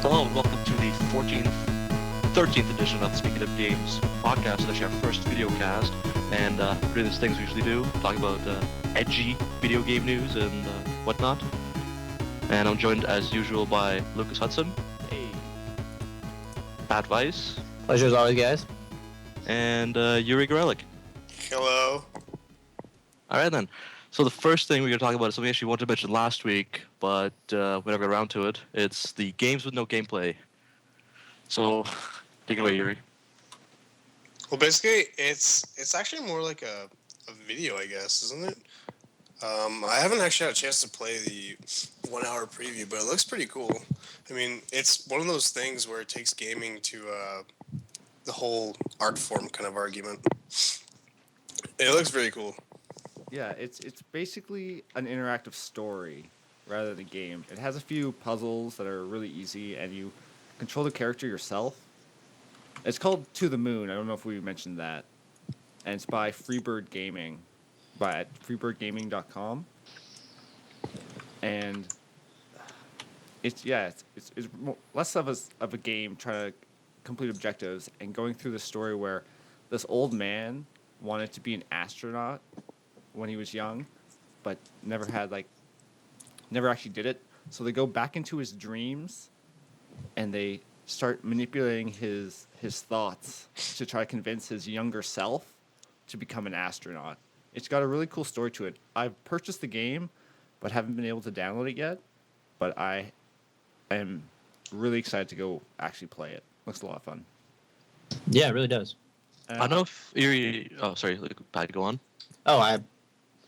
Hello and welcome to the 13th edition of the Speaking of Games podcast. It's actually our first video cast, and we're doing these things we usually do, talk about edgy video game news and whatnot. And I'm joined as usual by Lucas Hudson. Hey. Pat Weiss. Pleasure as always, guys. And Yuri Gorelick. Hello. Alright then. So the first thing we're going to talk about is something I actually wanted to mention last week, but we never got around to it. It's the games with no gameplay. So, take it away, Yuri. Well, basically, it's actually more like a video, I guess, isn't it? I haven't actually had a chance to play the 1 hour preview, but it looks pretty cool. I mean, it's one of those things where it takes gaming to the whole art form kind of argument. It looks very cool. Yeah, it's basically an interactive story rather than a game. It has a few puzzles that are really easy, and you control the character yourself. It's called To the Moon. I don't know if we mentioned that. And it's by Freebird Gaming, at freebirdgaming.com. And it's less of a game trying to complete objectives and going through the story where this old man wanted to be an astronaut when he was young, but never actually did it. So they go back into his dreams, and they start manipulating his thoughts to try to convince his younger self to become an astronaut. It's got a really cool story to it. I've purchased the game, but haven't been able to download it yet. But I am really excited to go actually play it. Looks a lot of fun. Yeah, it really does. I don't know if Yuri... Oh, sorry, Pat, go on. Oh,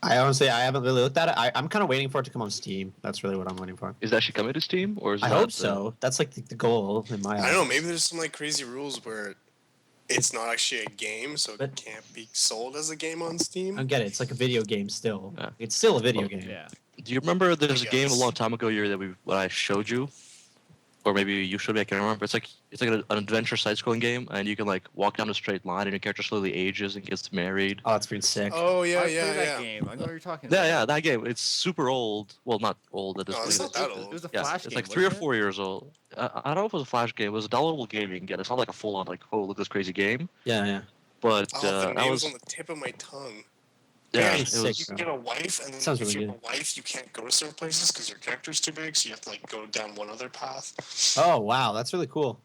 I honestly, I haven't really looked at it. I'm kind of waiting for it to come on Steam. That's really what I'm waiting for. Is it actually coming to Steam? Or is I hope so. That's like the goal in my eyes. I don't know, maybe there's some like crazy rules where it's not actually a game, so it can't be sold as a game on Steam. I get it. It's like a video game still. Yeah. It's still a video game. Yeah. Do you remember there's a game a Yes. long time ago, Yuri, that I showed you? Or maybe you showed me, I can't remember. It's like an adventure side-scrolling game, and you can like walk down a straight line, and your character slowly ages and gets married. Oh, that's pretty sick. Oh, yeah, I played yeah, that yeah. game. I know what you're talking Yeah, about. yeah, that game. It's super old. Well, not old at this No, point. it's not that It old. was a Yeah, Flash it's game. like 3 or wasn't it? 4 years old. I don't know if it was a Flash game. It was a downloadable game you can get. It's not like a full-on like, oh, look at this crazy game. Yeah. But Oh, the that name was was on the tip of my tongue. yeah, Very it sick. was You can get a wife, and then Sounds if really you have a wife, you can't go to certain places because your character's too big, so you have to like go down one other path. Oh, wow. That's really cool.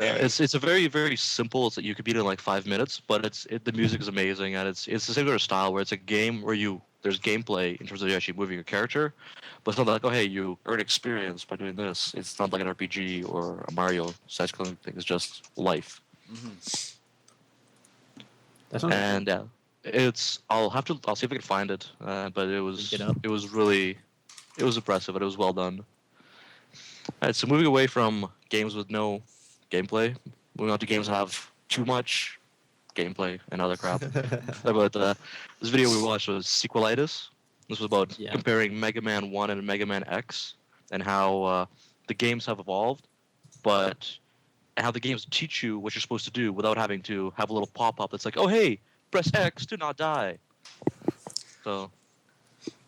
it's a very very simple. It's that you could beat it in like 5 minutes, but the music is amazing, and it's the same sort of style where it's a game where there's gameplay in terms of you actually moving your character, but it's not like, oh hey, you earn experience by doing this. It's not like an RPG or a Mario side-scrolling thing. It's just life. Mhm. That sounds And yeah, I'll see if I can find it. But it was Link it up. it was impressive, and it was well done. All right, so moving away from games with no gameplay, moving on to games that have too much gameplay and other crap. About this video we watched was Sequelitis. This was about Yeah. comparing Mega Man 1 and Mega Man X, and how the games have evolved, but how the games teach you what you're supposed to do without having to have a little pop-up that's like, oh hey, press X to not die. So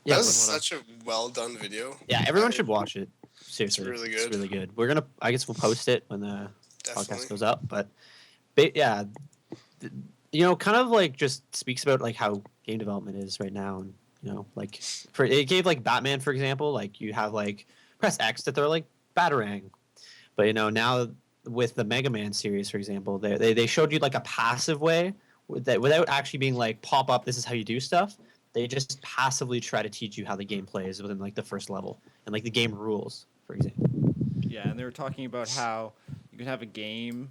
Yeah, That was everyone- such a well done video. yeah, everyone should watch it. Seriously. really It's good. really good. I guess we'll post it when the podcast Definitely. goes up, but yeah, kind of like just speaks about like how game development is right now, and like it gave like Batman, for example, like you have like press X to throw like batarang, but now with the Mega Man series, for example, they showed you like a passive way without actually being like pop up, this is how you do stuff. They just passively try to teach you how the game plays within like the first level and like the game rules, for example. Yeah, and they were talking about how you can have a game,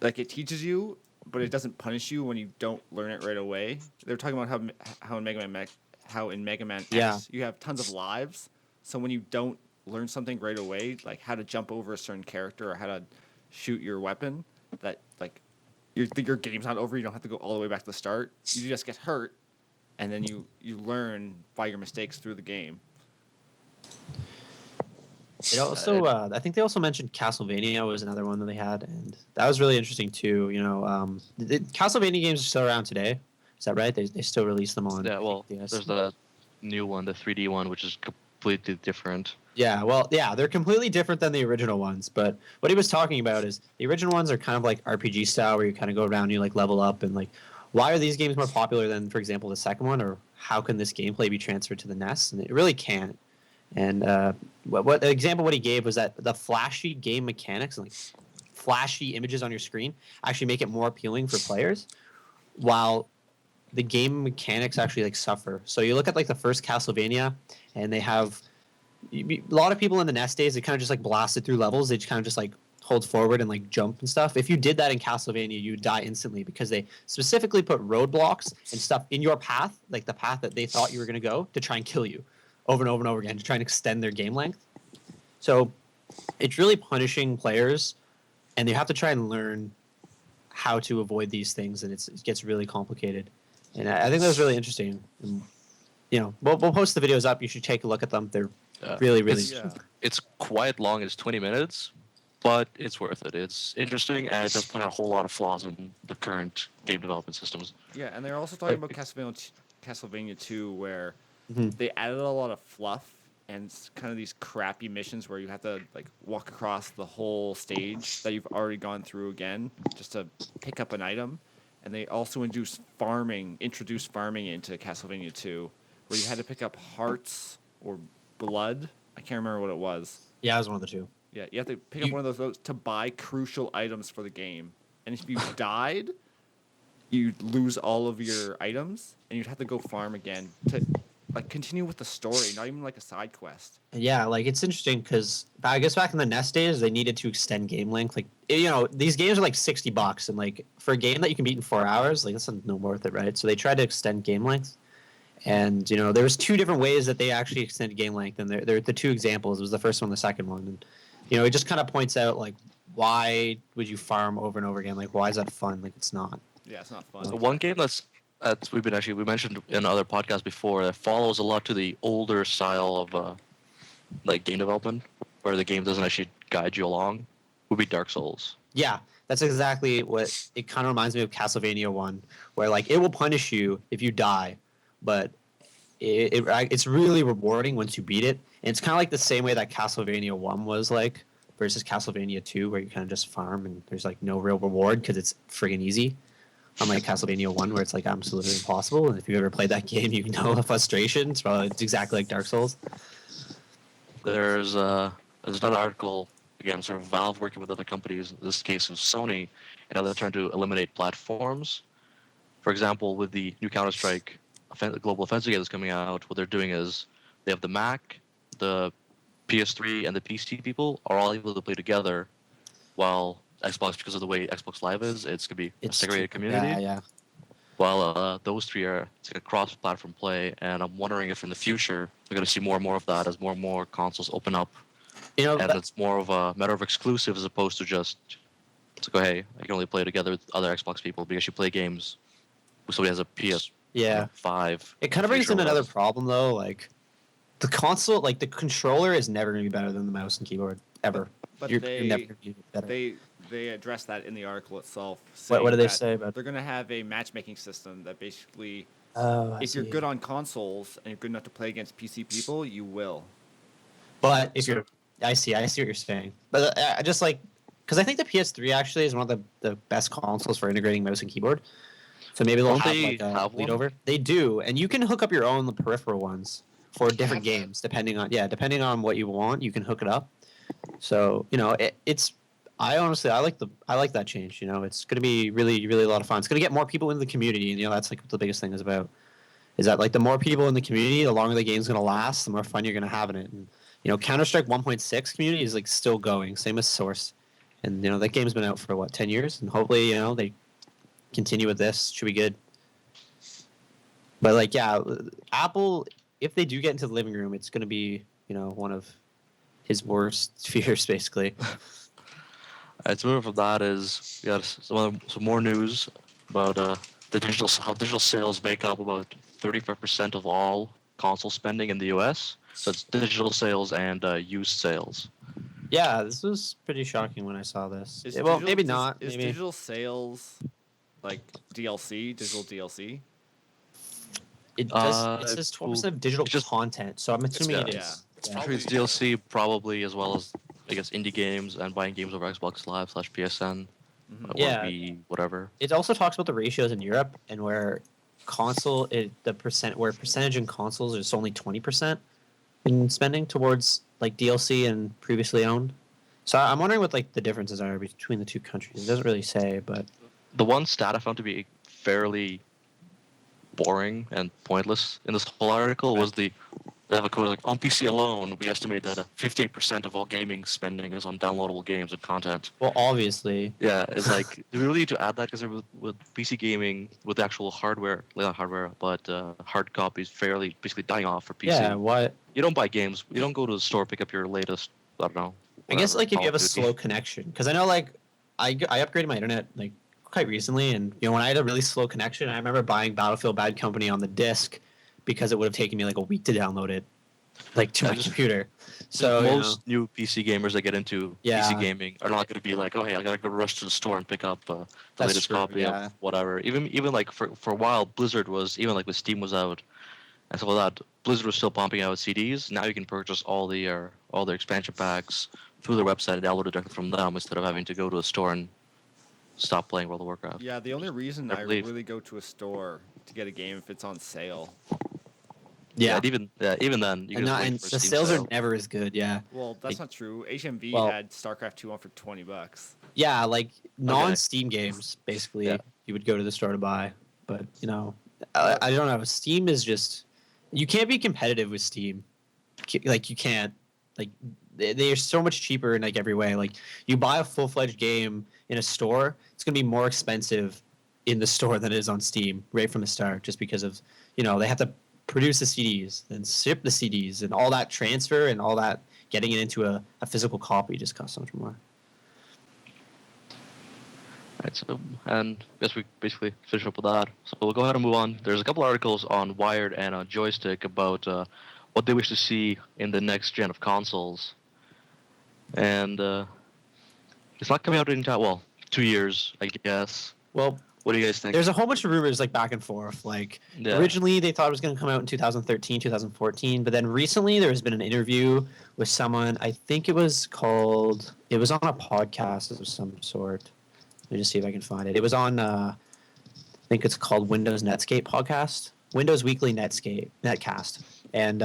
like it teaches you, but it doesn't punish you when you don't learn it right away. They were talking about how in Mega Man X Yeah. you have tons of lives, so when you don't learn something right away, like how to jump over a certain character or how to shoot your weapon, that like your game's not over. You don't have to go all the way back to the start. You just get hurt, and then you learn by your mistakes through the game. It also, I think they also mentioned Castlevania was another one that they had, and that was really interesting too. The Castlevania games are still around today. Is that right? They still release them on. yeah, well, DS. there's the new one, the 3D one, which is completely different. Yeah, well, yeah, they're completely different than the original ones. But what he was talking about is the original ones are kind of like RPG style, where you kind of go around, you like level up, and like, why are these games more popular than, for example, the second one, or how can this gameplay be transferred to the NES? And it really can't. And what the example what he gave was that the flashy game mechanics, like flashy images on your screen, actually make it more appealing for players, while the game mechanics actually like suffer. So you look at like the first Castlevania, and they have a lot of people in the NES days, they kind of just like blasted through levels. They just kind of just like hold forward and like jump and stuff. If you did that in Castlevania, you would die instantly because they specifically put roadblocks and stuff in your path, like the path that they thought you were going to go, to try and kill you over and over and over again to try and extend their game length. So it's really punishing players, and you have to try and learn how to avoid these things, and it gets really complicated. And I think that was really interesting. And, you know, we'll post the videos up. You should take a look at them. They're really, really. Yeah. It's quite long. It's 20 minutes, but it's worth it. It's interesting, and it does point out a whole lot of flaws in the current game development systems. Yeah, and they're also talking about Castlevania 2, where Mhm. they added a lot of fluff and kind of these crappy missions where you have to like walk across the whole stage that you've already gone through again just to pick up an item. And they also introduced farming into Castlevania 2, where you had to pick up hearts or blood. I can't remember what it was. Yeah, I was one of the two. Yeah, you have to pick up one of those to buy crucial items for the game. And if you died, you'd lose all of your items, and you'd have to go farm again to like continue with the story, not even like a side quest. Yeah, like it's interesting because I guess back in the NES days, they needed to extend game length. Like, you know, these games are like $60, and like for a game that you can beat in 4 hours, like that's no worth it, right? So they tried to extend game length, and you know, there was two different ways that they actually extended game length, and they're the two examples. It was the first one, the second one, and you know, it just kind of points out like why would you farm over and over again? Like, why is that fun? Like, it's not. Yeah, it's not fun. The one game that's we mentioned in other podcasts before that follows a lot to the older style of like game development, where the game doesn't actually guide you along, would be Dark Souls. Yeah, that's exactly what it kind of reminds me of Castlevania 1, where like it will punish you if you die, but it's really rewarding once you beat it. And it's kind of like the same way that Castlevania 1 was like versus Castlevania 2, where you kind of just farm and there's like no real reward because it's friggin' easy. Unlike Castlevania 1, where it's like absolutely impossible. And if you've ever played that game, you know the frustration. It's exactly like Dark Souls. There's another article, again, sort of Valve working with other companies, in this case of Sony, and how they're trying to eliminate platforms. For example, with the new Counter-Strike Global Offensive game that's coming out, what they're doing is they have the Mac, the PS3, and the PC people are all able to play together, while Xbox, because of the way Xbox Live is, it's going to be a segregated community. Yeah. While those three it's like a cross-platform play, and I'm wondering if in the future we're going to see more and more of that as more and more consoles open up, You know, and it's more of a matter of exclusive as opposed to just it's like, oh hey, I can only play together with other Xbox people because you play games with somebody has a PS yeah. 5. It kind of brings in another problem though. Like the console, like the controller is never going to be better than the mouse and keyboard ever. But You're they never gonna be better. they address that in the article itself. What do saying they that say about? They're going to have a matchmaking system that basically, Oh, I if you're see. good on consoles and you're good enough to play against PC people, you will. But if So- you're, I see what you're saying. But I just like, because I think the PS3 actually is one of the best consoles for integrating mouse and keyboard. So maybe they'll Don't have they like a have lead one? over. They do, and you can hook up your own the peripheral ones for different games depending on what you want. You can hook it up. So you know it's. I honestly I like that change. You know, it's going to be really really a lot of fun. It's going to get more people into the community, and you know that's like what the biggest thing is about. Is that like the more people in the community, the longer the game's going to last, the more fun you're going to have in it. And you know, Counter-Strike 1.6 community is like still going, same as Source, and you know that game's been out for what 10 years, and hopefully you know they continue with this. Should be good. But like yeah, Apple, if they do get into the living room, it's going to be you know one of his worst fears basically. It's moving from that is we got some more news about how digital sales make up about 35% of all console spending in the U.S. So it's digital sales and used sales. Yeah, this was pretty shocking when I saw this. Is Well, digital- maybe does- not. Is Maybe digital sales like DLC, digital DLC? it does. It it says will- 12% of digital it's just- content, so I'm assuming yeah. it Yeah. is. It's Yeah. probably Trades DLC probably, as well as I guess indie games and buying games over Xbox Live / PSN Mhm. or Yeah. Wii, whatever. It also talks about the ratios in Europe and where percentage in consoles is only 20% in spending towards like DLC and previously owned. So I'm wondering what like the differences are between the two countries. It doesn't really say, but The one stat I found to be fairly boring and pointless in this whole article was they have a quote like, on PC alone, we estimate that 58% of all gaming spending is on downloadable games and content. well, obviously, Yeah, it's like, do we really need to add that? Because with PC gaming, with the actual hardware, like not hardware, but hard copies fairly basically dying off for PC. yeah. What You don't buy games. You don't go to the store, pick up your latest, I don't know. I guess whatever, like if Call you have a of Duty. slow connection, because I know like I upgraded my internet like quite recently, and when I had a really slow connection, I remember buying Battlefield Bad Company on the disc because it would have taken me like a week to download it, like to Yeah, my just- computer. Just So most new PC gamers that get into Yeah. PC gaming are not going to be like, oh hey, I gotta go rush to the store and pick up the That's latest true, copy yeah. of whatever. Even like for a while, Blizzard was even like when Steam was out and stuff like that. Blizzard was still pumping out CDs. Now you can purchase all their expansion packs through their website and download it directly from them instead of having to go to a store and stop playing World of Warcraft. Yeah, the only reason I I believe. really go to a store to get a game if it's on sale. yeah, and even then you can and, just not, wait and for a the Steam sales sale. are never as good. Yeah, Well, that's Like- not true. HMV well- had StarCraft 2 on for $20. yeah, like non-Steam games basically Yeah. you would go to the store to buy, but I don't know. Steam is just you can't be competitive with Steam. Like you can't like they are so much cheaper in like every way. Like you buy a full-fledged game in a store, it's gonna be more expensive in the store than it is on Steam right from the start, just because of they have to produce the CDs and ship the CDs and all that transfer and all that getting it into a physical copy just costs so much more. Right, so, and I guess we basically finish up with that. So we'll go ahead and move on. There's a couple articles on Wired and on Joystick about what they wish to see in the next gen of consoles. And it's not coming out anytime, well, 2 years, I guess. Well, What do you guys think? there's a whole bunch of rumors like back and forth. Like Yeah. originally they thought it was going to come out in 2013, 2014, but then recently there's been an interview with someone. I think it was on a podcast of some sort. Let me just see if I can find it. It was on I think it's called Windows Netscape podcast, Windows Weekly Netcast, and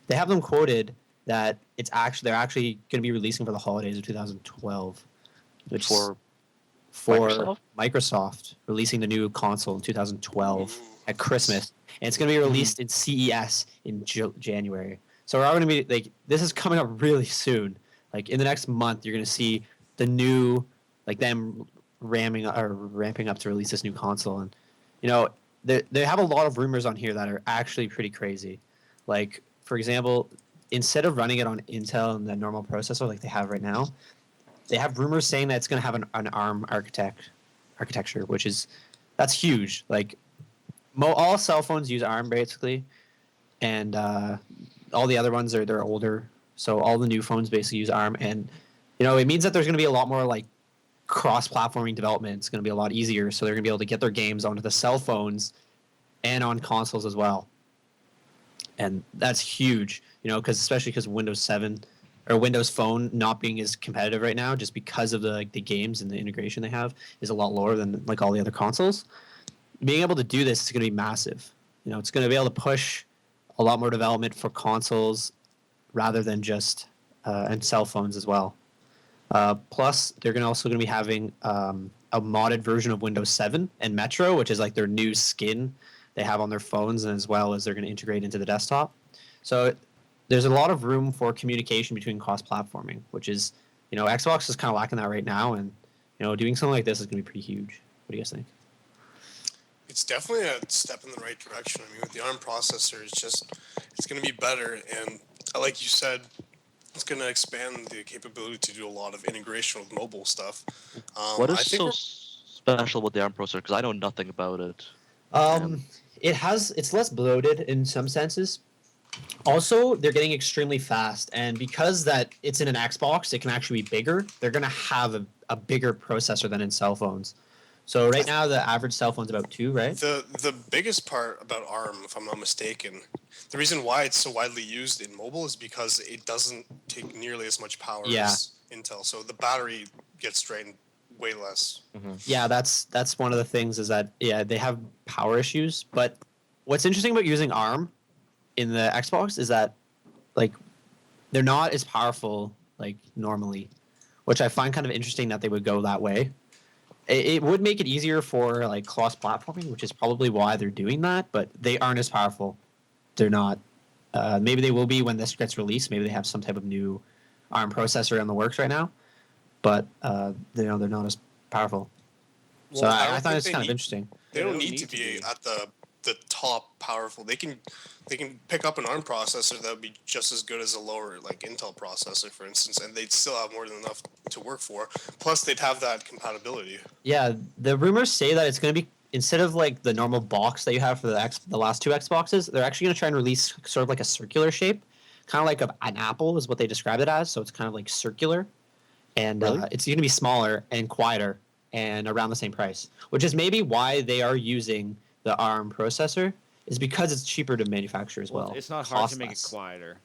they have them quoted that they're actually going to be releasing for the holidays of 2012, which For for Microsoft releasing the new console in 2012 at Christmas, and it's going to be released in CES in January. So we're all going to be like, this is coming up really soon. Like in the next month, you're going to see the new, like them ramping up to release this new console, and they have a lot of rumors on here that are actually pretty crazy. Like for example, instead of running it on Intel and the normal processor like they have right now, they have rumors saying that it's going to have an ARM architecture, that's huge. Like all cell phones use ARM basically, and all the other ones they're older. So all the new phones basically use ARM, and it means that there's going to be a lot more like cross-platforming development. It's going to be a lot easier. So they're going to be able to get their games onto the cell phones and on consoles as well, and that's huge. Especially because Windows 7. Or Windows Phone not being as competitive right now, just because of the games and the integration they have, is a lot lower than like all the other consoles. Being able to do this is going to be massive. It's going to be able to push a lot more development for consoles rather than just and cell phones as well. Plus, they're also going to be having a modded version of Windows 7 and Metro, which is like their new skin they have on their phones, and as well as they're going to integrate into the desktop. So there's a lot of room for communication between cross-platforming, which is, Xbox is kind of lacking that right now, and doing something like this is going to be pretty huge. What do you guys think? It's definitely a step in the right direction. I mean, with the ARM processor, it's going to be better, and like you said, it's going to expand the capability to do a lot of integration with mobile stuff. what is I think so special about the ARM processor? Because I know nothing about it. It's less bloated in some senses. Also, they're getting extremely fast, and because that it's in an Xbox, it can actually be bigger. They're going to have a bigger processor than in cell phones. So right now the average cell phone's about 2, right? The biggest part about ARM, if I'm not mistaken, the reason why it's so widely used in mobile is because it doesn't take nearly as much power Yeah. as Intel. So the battery gets drained way less. Yeah, that's one of the things is that they have power issues. But what's interesting about using ARM in the Xbox is that like they're not as powerful like normally, which I find kind of interesting that they would go that way. It would make it easier for like cross platforming, which is probably why they're doing that. But they aren't as powerful. They're not. Maybe they will be when this gets released. Maybe they have some type of new ARM processor in the works right now, but they're not as powerful. So Well, I don't thought think it's they kind of need- interesting. They don't need to be at the top powerful. They can pick up an ARM processor that would be just as good as a lower like Intel processor, for instance, and they'd still have more than enough to work for. Plus, they'd have that compatibility. Yeah, the rumors say that it's going to be instead of like the normal box that you have for the last 2 Xboxes, they're actually going to try and release sort of like a circular shape, kind of like an apple is what they described it as. So it's kind of like circular, and Really? it's going to be smaller and quieter and around the same price, which is maybe why they are using the ARM processor is because it's cheaper to manufacture as well. It's not hard Costs to make less. it quieter.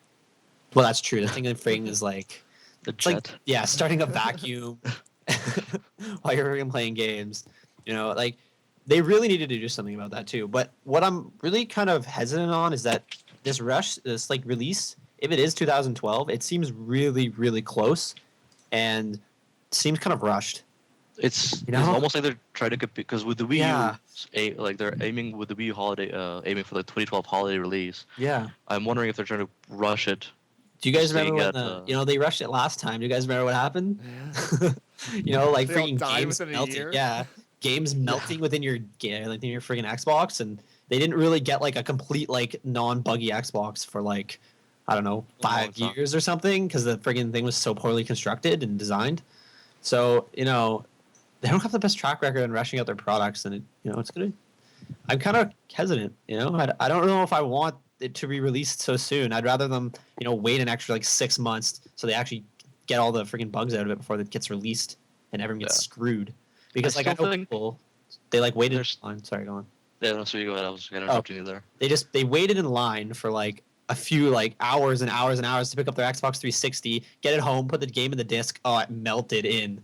Well, that's true. The thing is like The it's like jet. starting a vacuum while you're freaking playing games. Like they really needed to do something about that too. But what I'm really kind of hesitant on is that this like release, if it is 2012, it seems really, really close and seems kind of rushed. It's You know? it's almost like they're trying to compete because with the Wii Yeah. U, like they're aiming with the Wii U holiday, aiming for the 2012 holiday release. Yeah. I'm wondering if they're trying to rush it. Do you guys Just so you remember when get, they rushed it last time? Do you guys remember what happened? Like They all freaking died games within a melting. year? Yeah, games melting within your freaking Xbox, and they didn't really get like a complete like non-buggy Xbox for like I don't know A long 5 time. years or something because the friggin' thing was so poorly constructed and designed. So they don't have the best track record in rushing out their products, and it's gonna. I'm kind of hesitant. I don't know if I want it to be released so soon. I'd rather them wait an extra like 6 months so they actually get all the freaking bugs out of it before it gets released and everyone gets Yeah. screwed. Because I like I still know think people, they like waited in there's- line. Sorry, go on. Yeah, no, so you go ahead. I was gonna Oh. interrupt you there. They waited in line for like a few like hours and hours and hours to pick up their Xbox 360, get it home, put the game in the disc. Oh, it melted in.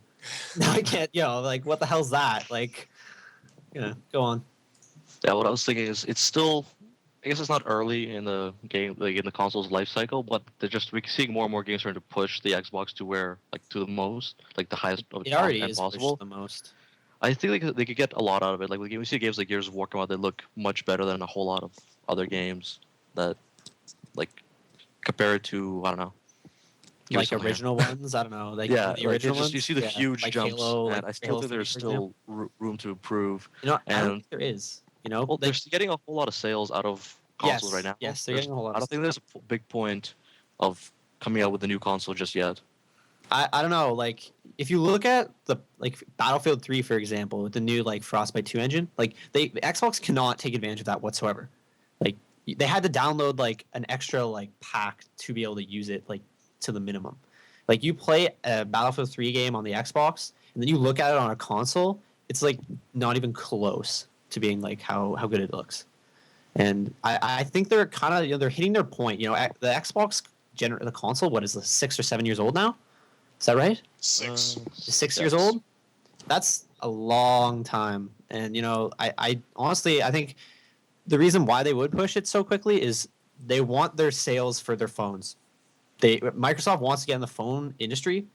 Now I can't. Like what the hell's that? Like, go on. Yeah, what I was thinking is it's still. I guess it's not early in the game, like in the console's life cycle, but we're seeing more and more games starting to push the Xbox to where, like, to the most, like the highest of It already content is possible. pushed the most. I think they could get a lot out of it. Like we see games like Gears of War come out, they look much better than a whole lot of other games that, like, compare it to I don't know. Give me Like something here. original ones, I don't know. Like Yeah, the like original you ones. see the Yeah, huge like jumps, Halo, and like I still Halo think 3, there's for example. still room to improve. I don't And think there is. well, they're getting a whole lot of sales out of consoles right now. Yes, they're getting a whole lot. I don't think there's a big point of coming out with a new console just yet. I don't know. Like if you look at the like Battlefield 3, for example, with the new like Frostbite 2 engine, like the Xbox cannot take advantage of that whatsoever. Like they had to download like an extra like pack to be able to use it like to the minimum. Like you play a Battlefield 3 game on the Xbox, and then you look at it on a console, it's like not even close to being like how good it looks. And I think they're kind of they're hitting their point. The Xbox the console, what is this, 6 or 7 years old now? Is that right? 6. 6 years old? That's a long time. And I honestly I think the reason why they would push it so quickly is they want their sales for their phones. Microsoft wants to get in the phone industry,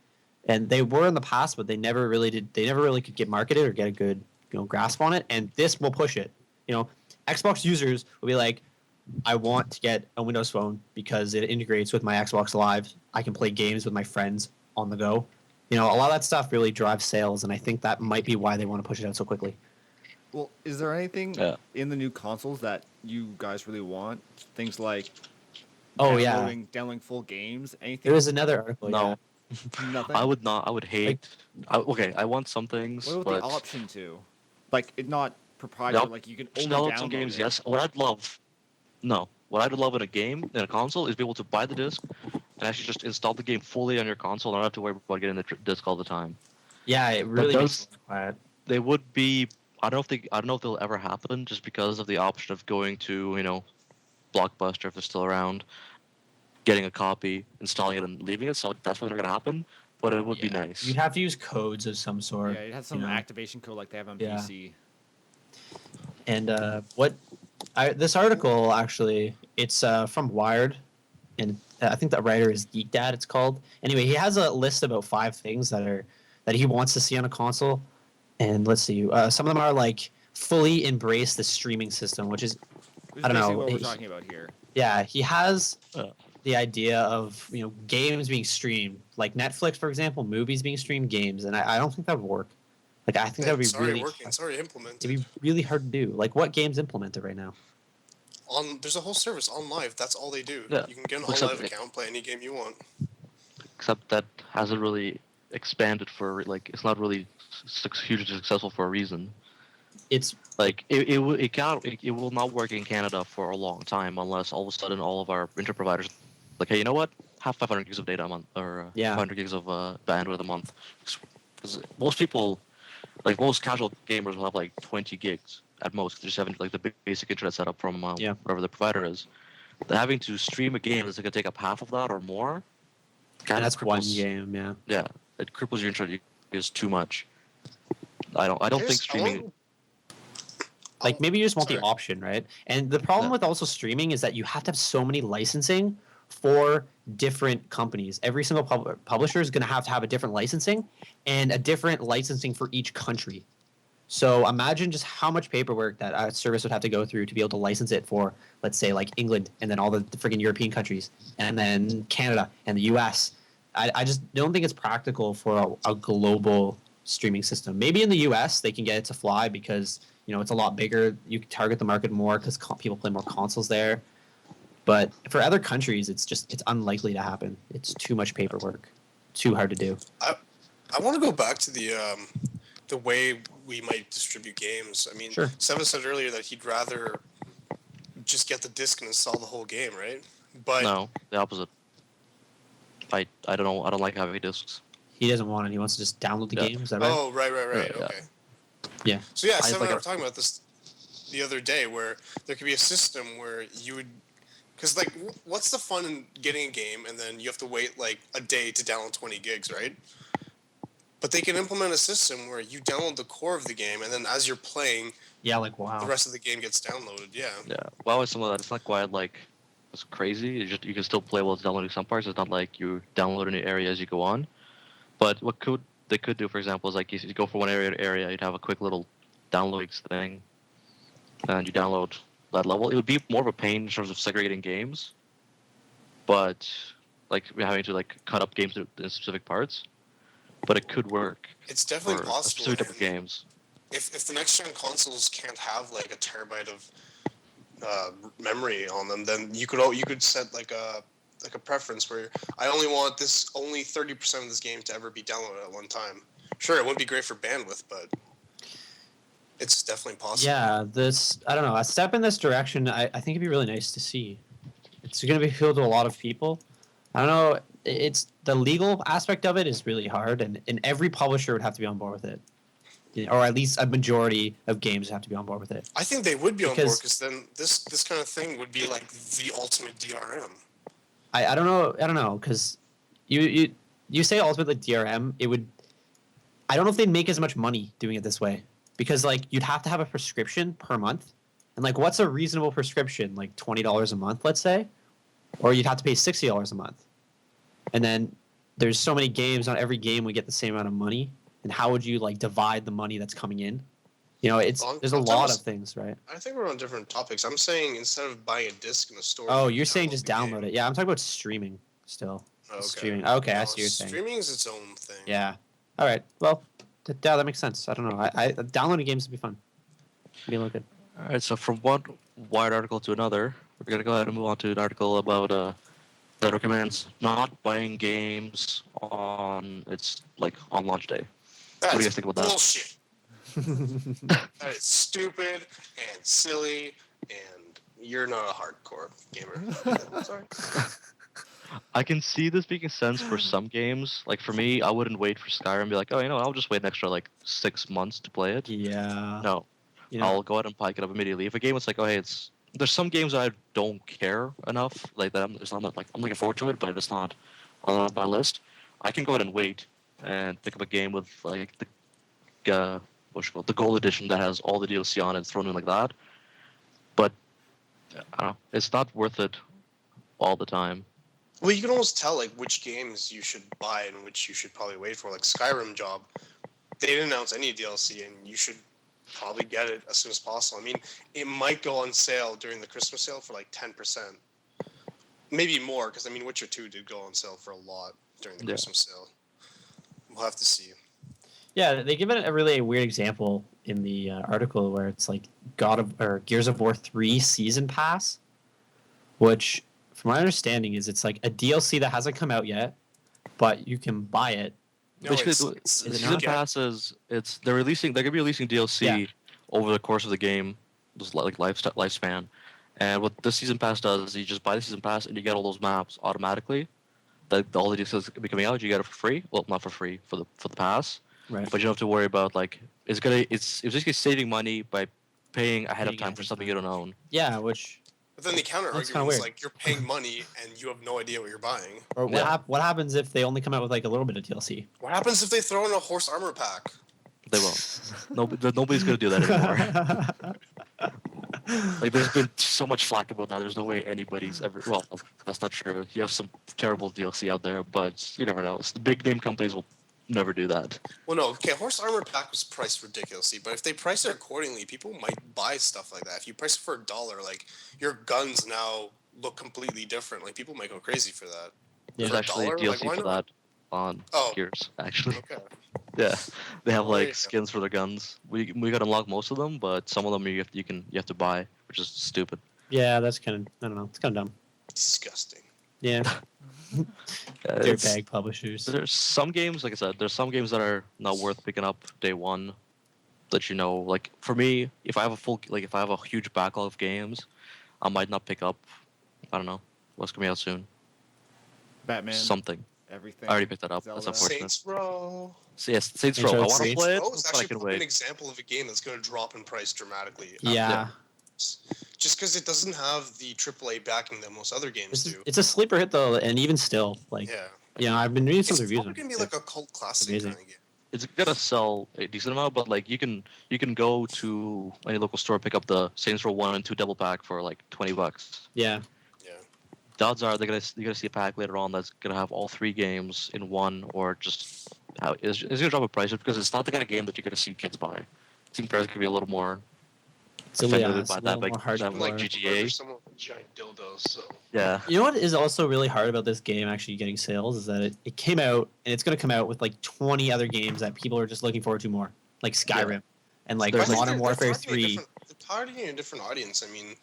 and they were in the past, but they never really did. They never really could get marketed or get a good grasp on it. And this will push it. Xbox users will be like, I want to get a Windows phone because it integrates with my Xbox Live. I can play games with my friends on the go. A lot of that stuff really drives sales, and I think that might be why they want to push it out so quickly. Well, is there anything Yeah. in the new consoles that you guys really want? Things like Oh yeah, downloading full games. Anything? there was another article. No. Nothing. I would not. I would hate. Okay, I want some things, What about but the option to, like, it not proprietary? Nope. Like you can only download download some games. it. Yes. What I'd love in a game, in a console, is be able to buy the disc and actually just install the game fully on your console. And not have to worry about getting the disc all the time. Yeah, it really does- makes it quiet. they would be. I don't know if they'll ever happen, just because of the option of going to Blockbuster if they're still around, getting a copy, installing it, and leaving it. So that's not gonna happen. But it would be Yeah. nice. You'd have to use codes of some sort. Yeah, you'd have some you know? activation code like they have on Yeah. PC. And this article actually, it's from Wired, and I think the writer is Geek Dad. It's called. Anyway, he has a list about 5 things that he wants to see on a console, and let's see. Some of them are like fully embrace the streaming system, which is Which I don't is basically know. what we're talking about here. Yeah, he has Uh. the idea of games being streamed, like Netflix, for example, movies being streamed, games, and I don't think that would work. Like I think that would be It's already really working. It's already implemented. it'd be really hard to do. Like what games implement it right now? There's a whole service on Live. That's all they do. Yeah. You can get an Except on Live account, play any game you want. Except that hasn't really expanded for it's not really hugely successful for a reason. It's Like it will not work in Canada for a long time unless all of a sudden all of our internet providers like, hey, you know what? Have 500 gigs of data a month or Yeah. 500 gigs of bandwidth a month. Because most people, like most casual gamers, will have like 20 gigs at most. They just having like the basic internet setup from whatever the provider is. But having to stream a game that's going to take up half of that or more. and that's one cripples- game, yeah. Yeah, it cripples your internet use too much. I don't think streaming. Like maybe you just want the Sorry. option, right? And the problem Yeah. with also streaming is that you have to have so many licensing for different companies. Every single publisher is going to have a different licensing and a different licensing for each country. So imagine just how much paperwork that a service would have to go through to be able to license it for, let's say, like England and then all the freaking European countries and then Canada and the US. I just don't think it's practical for a global streaming system. Maybe in the US they can get it to fly because it's a lot bigger. You can target the market more because people play more consoles there. But for other countries, it's unlikely to happen. It's too much paperwork, too hard to do. I want to go back to the way we might distribute games. I mean, Sure. Seven said earlier that he'd rather just get the disc and install the whole game, right? But No, the opposite. I don't know. I don't like having discs. He doesn't want it. He wants to just download the Yeah. game. Is that right? oh, right, Yeah. okay. Yeah. So yeah, I Seven like and I a- were talking about this the other day, where there could be a system where you would, because like, what's the fun in getting a game and then you have to wait like a day to download 20 gigs, right? But they can implement a system where you download the core of the game, and then as you're playing, Yeah, like wow. the rest of the game gets downloaded. Yeah. Yeah. Well, it's some of that. It's not quite it's crazy. It's just you can still play while it's downloading some parts. It's not like you download any area as you go on. But what they could do, for example, is like if you go from one area to area, you'd have a quick little downloading thing, and you download that level. It would be more of a pain in terms of segregating games, but like having to like cut up games in specific parts. But it could work It's definitely for possible. specific type of and games. If the next gen consoles can't have like a terabyte of memory on them, then you could set like a preference where I only want only 30% of this game to ever be downloaded at one time. Sure, it wouldn't be great for bandwidth, but it's definitely possible. Yeah, I don't know, a step in this direction. I think it'd be really nice to see. It's going to be appeal to a lot of people. I don't know. It's the legal aspect of it is really hard, and every publisher would have to be on board with it, or at least a majority of games have to be on board with it. I think they would be on board Because- because then this kind of thing would be like the ultimate DRM. I don't know because you say ultimately DRM, it would. I don't know if they'd make as much money doing it this way because like you'd have to have a prescription per month, and like what's a reasonable prescription? Like $20 a month, let's say, or you'd have to pay $60 a month, and then there's so many games. Not every game would get the same amount of money, and how would you like divide the money that's coming in? There's a lot of things, right? I think we're on different topics. I'm saying instead of buying a disc in the store. Oh, you you're saying download just the game. download it. Yeah, I'm talking about streaming still. Okay. Streaming. Okay, I No, see what you're saying. Streaming is its own thing. Yeah. All right. Well, yeah, that makes sense. I don't know. I downloading games would be fun. Be a little good. All right. So from one Wired article to another, we're gonna go ahead and move on to an article about that recommends not buying games on launch day. That's What do you guys think about that? bullshit. That is stupid and silly, and you're not a hardcore gamer. Sorry. I can see this making sense for some games. Like for me, I wouldn't wait for Skyrim and be like, oh, I'll just wait an extra like 6 months to play it. Yeah. No, You know. I'll go ahead and pick it up immediately. If a game is like, oh, hey, there's some games I don't care enough, like that. It's not like I'm looking forward to it, but it's not on my list. I can go ahead and wait and pick up a game with like what's it called, the gold edition that has all the DLC on it thrown in like that. But I don't know, it's not worth it all the time. Well, you can almost tell like which games you should buy and which you should probably wait for. Like Skyrim job, they didn't announce any DLC, and you should probably get it as soon as possible. I mean, it might go on sale during the Christmas sale for like 10%, maybe more, because I mean, Witcher 2 did go on sale for a lot during the Christmas sale. We'll have to see. Yeah, they give it a really weird example in the article where it's like Gears of War 3 Season Pass, which, from my understanding, is it's like a DLC that hasn't come out yet, but you can buy it. No, Basically, the is it season not? pass is they're gonna be releasing DLC over the course of the game, just like lifespan. And what this season pass does is you just buy the season pass and you get all those maps automatically. All the DLCs is be coming out, you get it for free. Well, not for free for the pass, Right. but you don't have to worry about like it's basically saving money by paying ahead of Paying time ahead for of something time. you don't own. Yeah, which But then the counter That's argument kinda is weird. like you're paying money and you have no idea what you're buying. or what happens if they only come out with like a little bit of DLC? What happens if they throw in a horse armor pack? They won't. Nobody's gonna do that anymore. Like there's been so much flack about that. There's no way anybody's ever. Well, that's not true. You have some terrible DLC out there, but you never know. The big name companies will never do that. Well, no. Okay, horse armor pack was priced ridiculously, but if they price it accordingly, people might buy stuff like that. If you price it for $1, like your guns now look completely different. Like people might go crazy for that. There's For actually $1? DLC Like, why for not? that on Oh. Gears. Actually, Okay. yeah, they have Well, there you like go. skins for their guns. We got to unlock most of them, but some of them you have to buy, which is stupid. Yeah, that's kind of, I don't know, it's kind of dumb. Disgusting. Yeah, It's- dirtbag publishers. There's some games, like I said, there's some games that are not worth picking up day one. That like for me, if I have a huge backlog of games, I might not pick up. I don't know what's coming out soon. Batman, Something. everything. I already picked that up. Zelda. That's unfortunate. Saints Row. So yes, Saints Saints Row. I Row want to 3. play it, Row is but I actually can probably an wait. example of a game that's going to drop in price dramatically. Yeah, Just because it doesn't have the AAA backing that most other games do. it's a sleeper hit though, and even still, like, Yeah. I've been reading some It's reviews. probably going to be like a cult classic Amazing. kind of game. It's gonna sell a decent amount, but like you can go to any local store, pick up the Saints Row 1 and 2 double pack for like $20. Yeah, Yeah. The odds are you're gonna see a pack later on that's gonna have all 3 games in one, or just how it's gonna drop in price because it's not the kind of game that you're gonna see kids buy. I think price could be a little more it's a offended it's by a that, little more like hardcore. GTA. Someone with giant dildos, so. Yeah. You know what is also really hard about this game actually getting sales is that it came out and it's going to come out with like 20 other games that people are just looking forward to more, like Skyrim and like There's, like, Modern Warfare 3. They're targeting a different audience. I mean,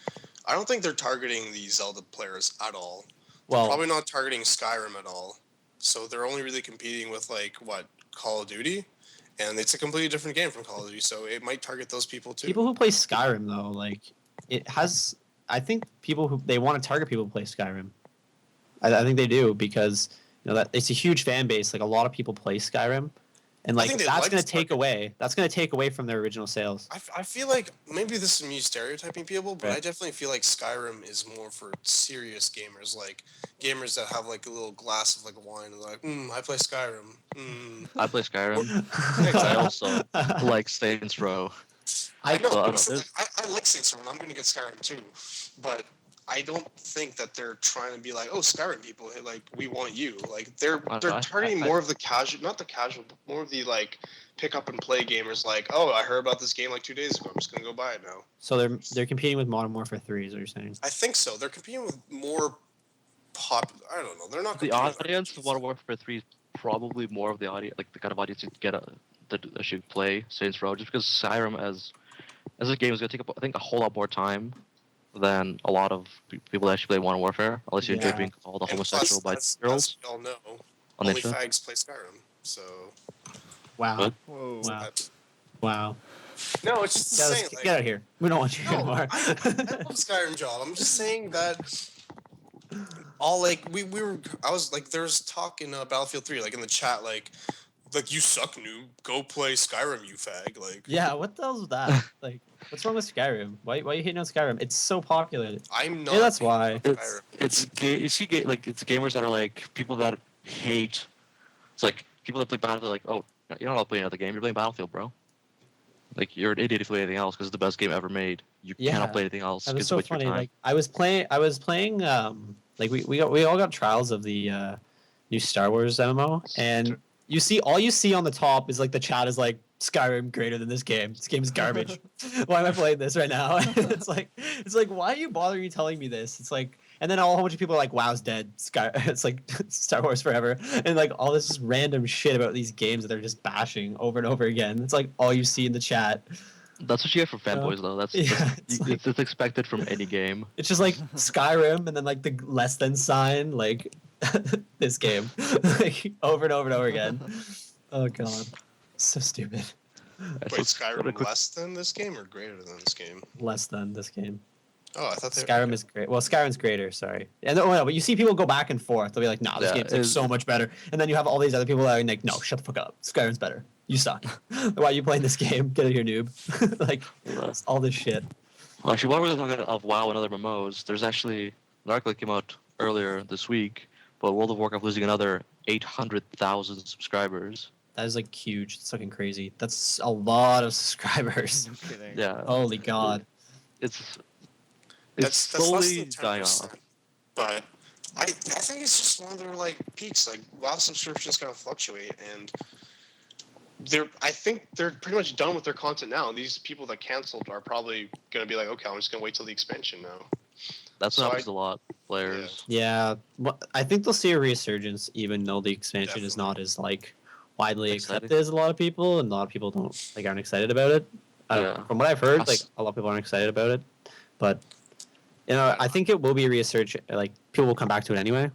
I don't think they're targeting the Zelda players at all. Well, Probably not targeting Skyrim at all. So they're only really competing with Call of Duty, and it's a completely different game from Call of Duty. So it might target those people too. people who play Skyrim though, like it has. I think people who they want to target people who play Skyrim. I think they do because that it's a huge fan base. Like a lot of people play Skyrim, and I like think they that's like going the to take away. That's going to take away from their original sales. I feel like maybe this is me stereotyping people, but Right. I definitely feel like Skyrim is more for serious gamers, like gamers that have like a little glass of like wine and they're like, I play Skyrim. I play Skyrim. I also like Saints Row. I know. Well, I but don't- I like Saints Row, and I'm gonna get Skyrim too, but I don't think that they're trying to be like, oh, Skyrim people, hey, like we want you. Like they're targeting more of the casual, not the casual, but more of the like pick up and play gamers. Like, oh, I heard about this game like 2 days ago. I'm just gonna go buy it now. So they're competing with Modern Warfare 3, is what you're saying? I think so. They're competing with more I don't know. They're not The competing with audience RPGs. of Modern Warfare 3 is probably more of the audience, like the kind of audience you get that should play Saints Row, just because Skyrim as a game is going to take up, I think, a whole lot more time than a lot of people that actually play Modern Warfare, unless you enjoy Yeah. being called a And plus, homosexual by as girls we all know, on the only internet. fags play Skyrim. So Wow. What? Whoa. Wow. Wow. no, it's just Get, saying. get out of here. We don't want you No, anymore. I love Skyrim job. I'm just saying that all like we were. I was like, there's talk in Battlefield 3, like in the chat, like you suck, noob. Go play Skyrim, you fag. Like Yeah, what the hell's that? Like, what's wrong with Skyrim? Why are you hating on Skyrim? It's so popular. I'm not. Yeah, that's why. Skyrim. You see like it's gamers that are like people that hate. It's like people that play Battlefield like, oh, you're not playing another game. You're playing Battlefield, bro. Like you're an idiot if you play anything else because it's the best game ever made. You Yeah, cannot play anything else. that was It's so with your funny. time. Like I was playing like we all got trials of the new Star Wars MMO, and all you see on the top is like the chat is like Skyrim greater than this game. This game is garbage. Why am I playing this right now? it's like why are you bothering telling me this? It's like, and then a whole bunch of people are like, WoW's dead. It's like Star Wars forever, and like all this just random shit about these games that they're just bashing over and over again. It's like all you see in the chat. That's what you get from fanboys, though. Yeah, It's expected from any game. it's just like Skyrim and then like the less than sign, like this game, like over and over and over again. Oh god, so stupid. Wait, Skyrim less than this game or greater than this game? Less than this game. Oh, I thought Skyrim is great. Well, Skyrim's greater. Sorry. And no, but you see people go back and forth. They'll be like, "No, this game's like so much better." And then you have all these other people that are like, "No, shut the fuck up. Skyrim's better. You suck. Why are you playing this game? Get out of here, noob." Like all this shit. Well, actually, while we're talking of WoW and other MMOs, there's actually an article that came out earlier this week about World of Warcraft losing another 800,000 subscribers. That is like huge. It's fucking crazy. That's a lot of subscribers. No kidding. Yeah, Holy god. it's that's less slowly than dying 10%. off. But I think it's just one of their like peaks. Like WoW subscriptions kind of fluctuate, and I think they're pretty much done with their content now. And these people that canceled are probably going to be like, okay, I'm just going to wait till the expansion now. That's So what happens to a lot of players. Yeah, I think they'll see a resurgence, even though the expansion is not as like widely Exciting. accepted as a lot of people, and a lot of people aren't excited about it. Yeah. From what I've heard, Us- like a lot of people aren't excited about it, but I think it will be a research. Like people will come back to it anyway.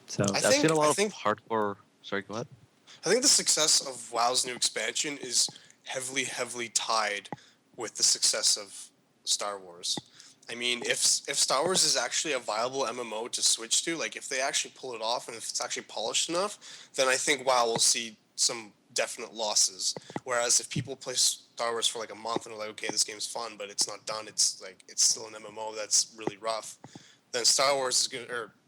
So I I've think- seen a lot I of think- hardcore. Sorry, go ahead. I think the success of WoW's new expansion is heavily tied with the success of Star Wars. I mean, if Star Wars is actually a viable MMO to switch to, like if they actually pull it off and if it's actually polished enough, then I think WoW will see some definite losses. Whereas if people play Star Wars for like a month and are like, okay, this game's fun, but it's not done, it's still an MMO that's really rough, then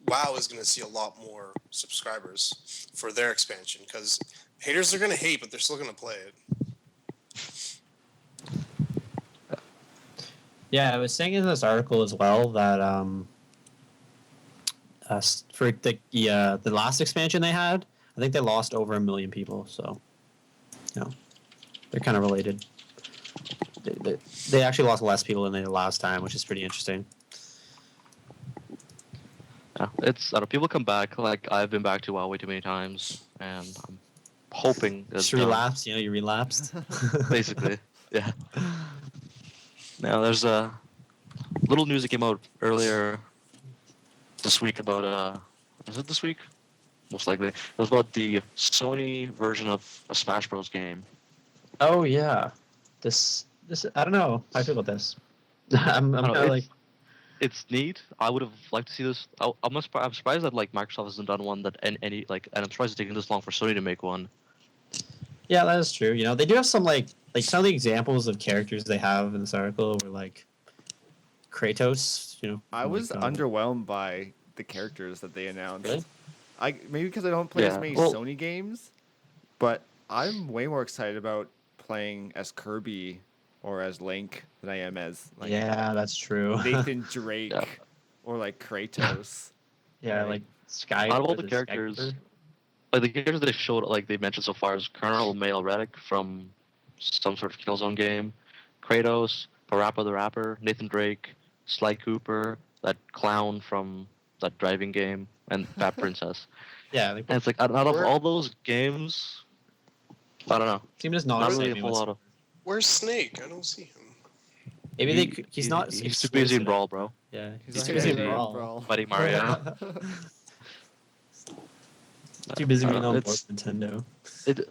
WoW is gonna see a lot more subscribers for their expansion because haters are gonna hate, but they're still gonna play it. yeah, I was saying in this article as well that for the last expansion they had, I think they lost over 1 million people. So, they're kind of related. They actually lost less people than they did last time, which is pretty interesting. Yeah, I don't know, people come back. Like I've been back to WoW way too many times, and I'm hoping that it's Just done. relapse, you relapsed. Basically, yeah. Now there's a little news that came out earlier this week about is it this week? Most likely. It was about the Sony version of a Smash Bros. Game. Oh yeah, this I don't know how I feel about this. I'm I don't know, kind of like it's neat. I would have liked to see this. I'm surprised that like Microsoft hasn't done one that and I'm surprised it's taking this long for Sony to make one. yeah, that is true. They do have some like some of the examples of characters they have in this article were like Kratos. I was like, underwhelmed by the characters that they announced. Really? Maybe because I don't play as Yeah, many well- Sony games, but I'm way more excited about playing as Kirby or as Link than I am as like yeah, that's true. Nathan Drake Yeah. or like Kratos. yeah, like Sky. Out of all or the Sky characters, Cooper. like the characters they showed, like they mentioned so far, is Colonel Mail Reddick from some sort of Killzone game, Kratos, Parappa the Rapper, Nathan Drake, Sly Cooper, that clown from that driving game, and Fat Princess. Yeah, like, And it's like out of Where- all those games, I don't know. seem just not Not really a exciting whole what's- lot of. Where's Snake? I don't see him. Maybe he's not. He's too busy in exclusive. Brawl, bro. Yeah, He's he's not too gonna busy be in in Brawl. Brawl. Buddy Mario. Too busy being on board It's- Nintendo.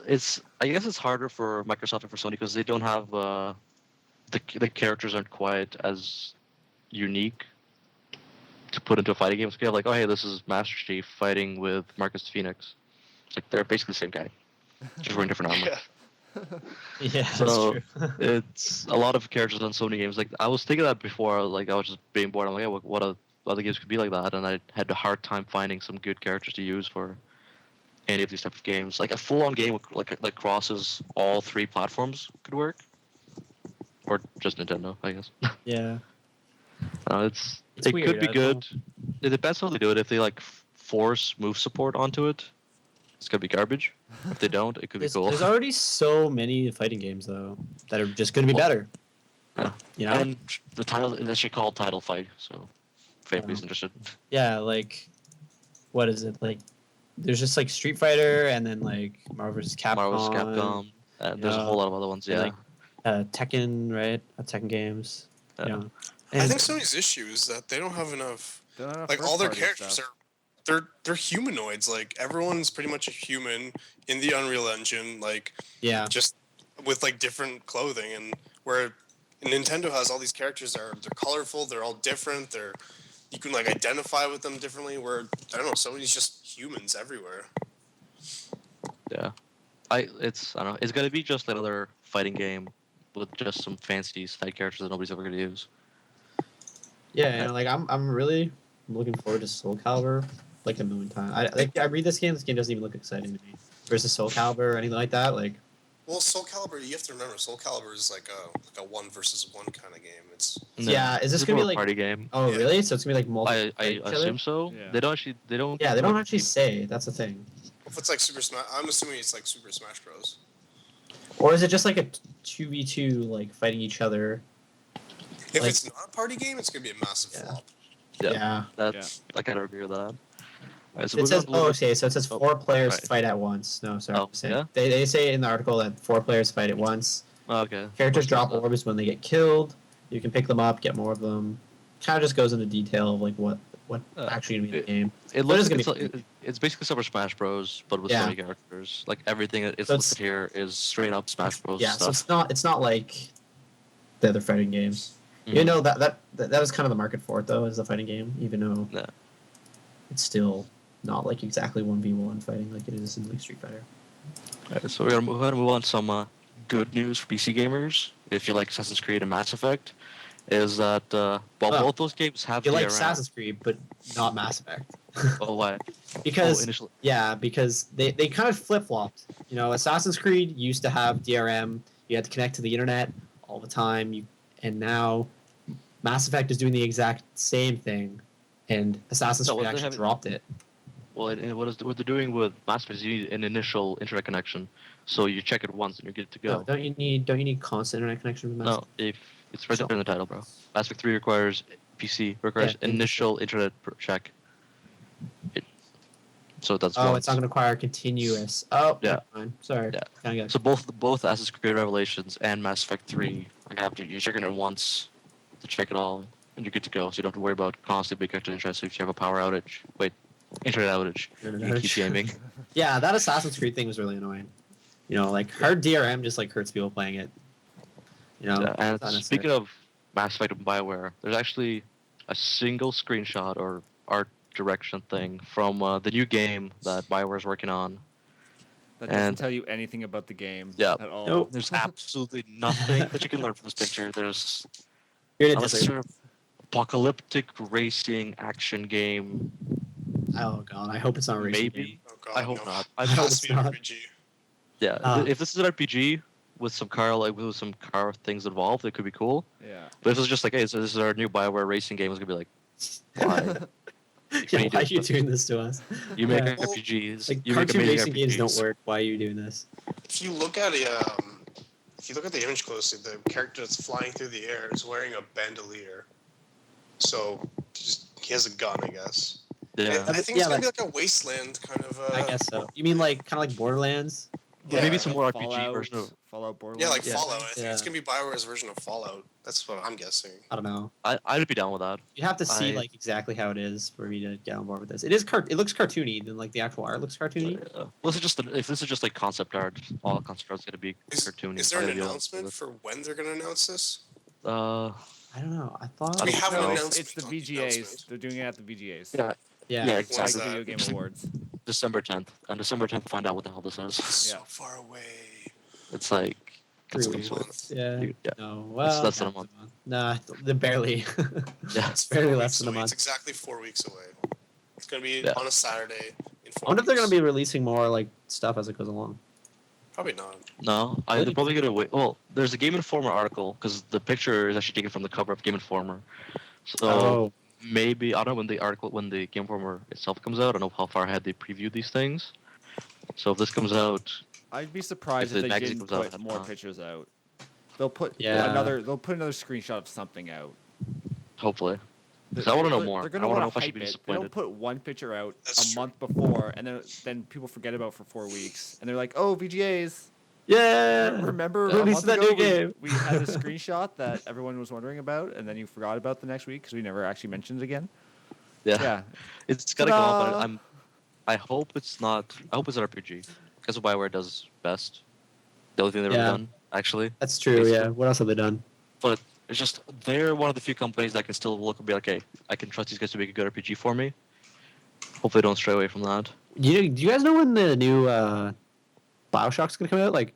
It's I guess it's harder for Microsoft and for Sony because they don't have the characters aren't quite as unique. to put into a fighting game. It's kind of like, oh hey, this is Master Chief fighting with Marcus Phoenix. It's like they're basically the same guy, just wearing different armor. Yeah. Yeah, So that's true. it's a lot of characters on so many games. Like I was thinking that before, like I was just being bored. I'm like, yeah, what other games could be like that? And I had a hard time finding some good characters to use for any of these type of games. Like a full-on game with, like crosses all three platforms could work, or just Nintendo, I guess. Yeah. It's it weird, could be I don't know. good. It depends how they do it. If they like force move support onto it, it's gonna be garbage. If they don't, it could be cool. There's already so many fighting games though that are just going to be Well, better. yeah. You know? And the title is actually called Title Fight, so if anybody's interested. Yeah, like what is it? Like there's just like Street Fighter and then like Marvel vs. Capcom. Marvel vs. Capcom. There's a yeah, whole lot of other ones. and, Yeah. like, Tekken, right? Tekken games. Yeah. Yeah. I And- think Sony's issue is that they don't have enough. They're not Like all their first-party characters stuff. they're humanoids. Like everyone's pretty much a human in the Unreal Engine. Like yeah. just with like different clothing, and where Nintendo has all these characters they're colorful, they're all different, you can like identify with them differently, where I don't know, Sony's just humans everywhere. Yeah. I don't know. It's gonna be just another fighting game with just some fancy side characters that nobody's ever gonna use. Yeah, and like I'm really looking forward to Soul Calibur like a million times. I read this game doesn't even look exciting to me. Versus Soul Calibur or anything like that, like Well, Soul Calibur, you have to remember, Soul Calibur is like a one versus one kind of game. It's Yeah, is this it's gonna be more a like- party game? oh Yeah. really? So it's gonna be like multiple. I assume so. Yeah. They don't. Yeah, they don't like, actually say. That's the thing. if it's like Super Smash, I'm assuming it's like Super Smash Bros. Or is it just like a 2v2 like fighting each other? If Like- it's not a party game, it's gonna be a massive Yeah. flop. Yeah. That's I kind of agree with that. Alright, so It moving says on a little bit- okay, so it says Oh, 4 players right. fight at once. No, sorry. Oh, yeah? They say in the article that 4 players fight at once. Oh, okay. Characters What's drop that? orbs when they get killed. You can pick them up, get more of them. Kind of just goes into detail of like what actually gonna be in the game. It But looks it's like gonna it's basically Super Smash Bros, but with Yeah. Sony characters. Like everything that is So it's- listed here is straight up Smash Bros Yeah, so stuff. it's not like the other fighting games. You Mhm. know that was kind of the market for it though, is the fighting game, even though Yeah. it's still not like exactly 1v1 fighting like it is in like Street Fighter. Alright, so we're gonna move on to some good news for PC gamers. If you like Assassin's Creed and Mass Effect, is that while Oh. both those games have You like DRM, Assassin's Creed, but not Mass Effect. oh, why? Because initially, yeah, because they kind of flip flopped. You know, Assassin's Creed used to have DRM. You had to connect to the internet all the time. And now Mass Effect is doing the exact same thing, and Assassin's No, Creed they actually haven't- dropped it. what they're doing with Mass Effect is you need an initial internet connection, so you check it once and you're good to go. No, don't you need constant internet connection with Mass No, Effect? if it's right there in the title, bro. Mass Effect 3 requires requires Yeah, initial internet check. So that's Oh, once. it's not going to require continuous. Oh, Yeah. never mind. Sorry. Yeah. Kinda got- So both Assassin's Creed Revelations and Mass Effect 3 you're checking it once to check it all, and you're good to go. So you don't have to worry about constantly being connected to internet. So if you have a power outage, internet outage, Internet you outage. keep gaming. Yeah, that Assassin's Creed thing was really annoying. You know, like hard DRM just like hurts people playing it. You know. Yeah, and it's not speaking necessary. of Mass Effect and Bioware, there's actually a single screenshot or art direction thing from the new game that Bioware is working on. That doesn't and- tell you anything about the game Yeah. at all. Nope. There's absolutely nothing that you can learn from this picture. There's You're in a unless it's desert. sort of apocalyptic racing action game, Oh god, I hope it's not a racing maybe. game. Oh god, I hope no. not. I It hope has it's to be an not. RPG. Yeah, Ah. if this is an RPG with some car things involved, it could be cool. Yeah. But if it's just like, hey, so this is our new Bioware racing game, it's gonna be like, why? Yeah, why are you this? doing this to us? You make Yeah. RPGs. Like you make cartoon amazing racing games don't RPGs. work. Why are you doing this? If you look at the image closely, the character that's flying through the air is wearing a bandolier. So he has a gun, I guess. Yeah. I think Yeah, it's gonna be like a wasteland kind of. I guess so. You mean like kind of like Borderlands? Or maybe Yeah. some more RPG Fallout, version of. Fallout Borderlands. Yeah, like Yeah. Fallout. I think it's Yeah. gonna be Bioware's version of Fallout. That's what I'm guessing. I don't know. I'd be down with that. You have to see I- like exactly how it is for me to get on board with this. It is it looks cartoony, then like the actual art looks cartoony. Well, if this is just like concept art, all concept art's gonna be Is cartoony. there an Probably be announcement honest for when they're gonna announce this? with- I don't know. I thought. I We don't have an know. announcement. It's the on VGAs. announcement. They're doing it at the VGAs. Yeah, Yeah. yeah, When's exactly. that? Video Game Awards. December 10th. On December 10th, find out what the hell this is. So Yeah. far away. It's like Three it's a weeks. month. Yeah. Yeah. No. It's Well, less than a yeah, month. Nah, they're barely. Yeah. It's barely 4 less weeks than a away. It's month. exactly 4 weeks away. It's gonna be Yeah. on a Saturday in 4 I wonder if they're weeks. gonna be releasing more like stuff as it goes along. Probably not. No, Really? they're probably gonna wait. Well, there's a Game Informer article because the picture is actually taken from the cover of Game Informer. So Oh. maybe I don't know when the Game Informer itself comes out. I don't know how far ahead they previewed these things. So if this comes out, I'd be surprised If if the they magazine didn't comes out put ahead of more time. pictures out. They'll put Yeah. They'll put another screenshot of something out. hopefully, because I want to know more. They're I gonna want to want know if to I should hype be it. They disappointed. don't put one picture out That's a true. month before, and then people forget about for 4 weeks, and they're like, "Oh, VGAs." Yeah. Remember Yeah. a Release month that ago new game. we had a screenshot that everyone was wondering about, and then you forgot about the next week because we never actually mentioned it again. Yeah, Yeah. it's gotta come out. Ta-da! But I hope it's not. I hope it's an RPG. That's what Bioware does best. The only thing they've Yeah. ever done, actually. That's true. Yeah. Basically. What else have they done? But it's just they're one of the few companies that can still look and be like, hey, I can trust these guys to make a good RPG for me. Hopefully, they don't stray away from that. Do you guys know when the new Bioshock's gonna come out? Like,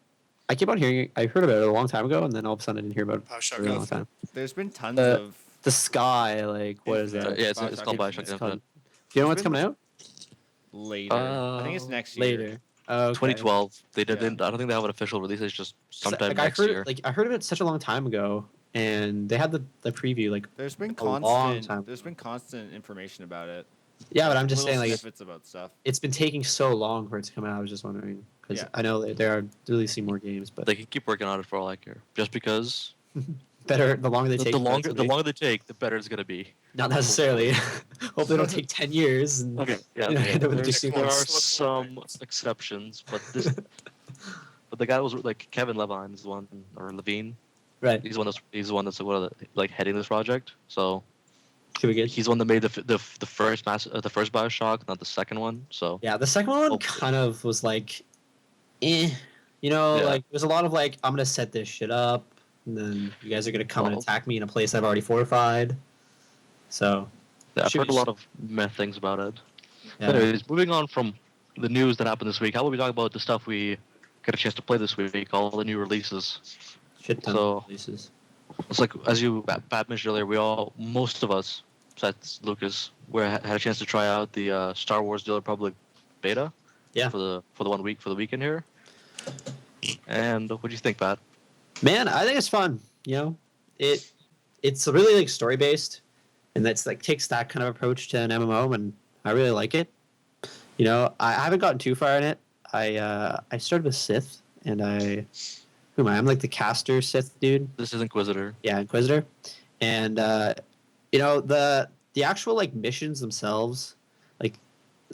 I keep on hearing. I heard about it a long time ago, and then all of a sudden I didn't hear about it Bioshock for a really long Infinite. time. There's been tons Uh, of The Sky, like, what is Infinite. that? Yeah, it's called Bioshock Bioshock It's Infinite. called- Do you know what's coming out? later. I think it's next year. Later. Oh, okay. 2012. They Yeah. didn't. I don't think they have an official release. It's just sometime Like, next year. I heard of it such a long time ago, and they had the preview. Like, There's been a long time. There's been constant information about it. yeah, but I'm just Little saying, like, snippets about stuff. it's been taking so long for it to come out. I was just wondering because Yeah. I know they are releasing more games, but They can keep working on it for all I care. Just because better the longer they the, take. the the longer better the it's longer they take, the better it's gonna be. gonna be. Not necessarily. Hope they don't take 10 years. And, Okay, yeah, You know, okay. they would There's- do there are sequels. some exceptions, but this, but the guy was like Kevin Levine is the one, or Levine. Right. He's the one that's like heading this project. So Should be good. he's the one that made the first the first Bioshock, not the second one. So Yeah, the second one Hopefully. kind of was like, eh. You know, Yeah. like there's a lot of like, I'm gonna set this shit up, and then you guys are gonna come and Well- attack me in a place I've already fortified. So, yeah, I've Should heard a be- lot of meh things about it. yeah. Anyways, moving on from the news that happened this week, how about we talk about the stuff we got a chance to play this week, all the new releases. Shit ton So- of releases. It's like, as Pat mentioned earlier, most of us, besides Lucas, had a chance to try out the Star Wars The Old Republic beta. Yeah. For the weekend here. And what do you think, Pat? Man, I think it's fun. You know, it's really like story based, and that's like takes that kind of approach to an MMO, and I really like it. You know, I haven't gotten too far in it. I started with Sith, and who am I? I'm like the caster Sith dude. This is Inquisitor. Yeah, Inquisitor, and you know the actual like missions themselves, like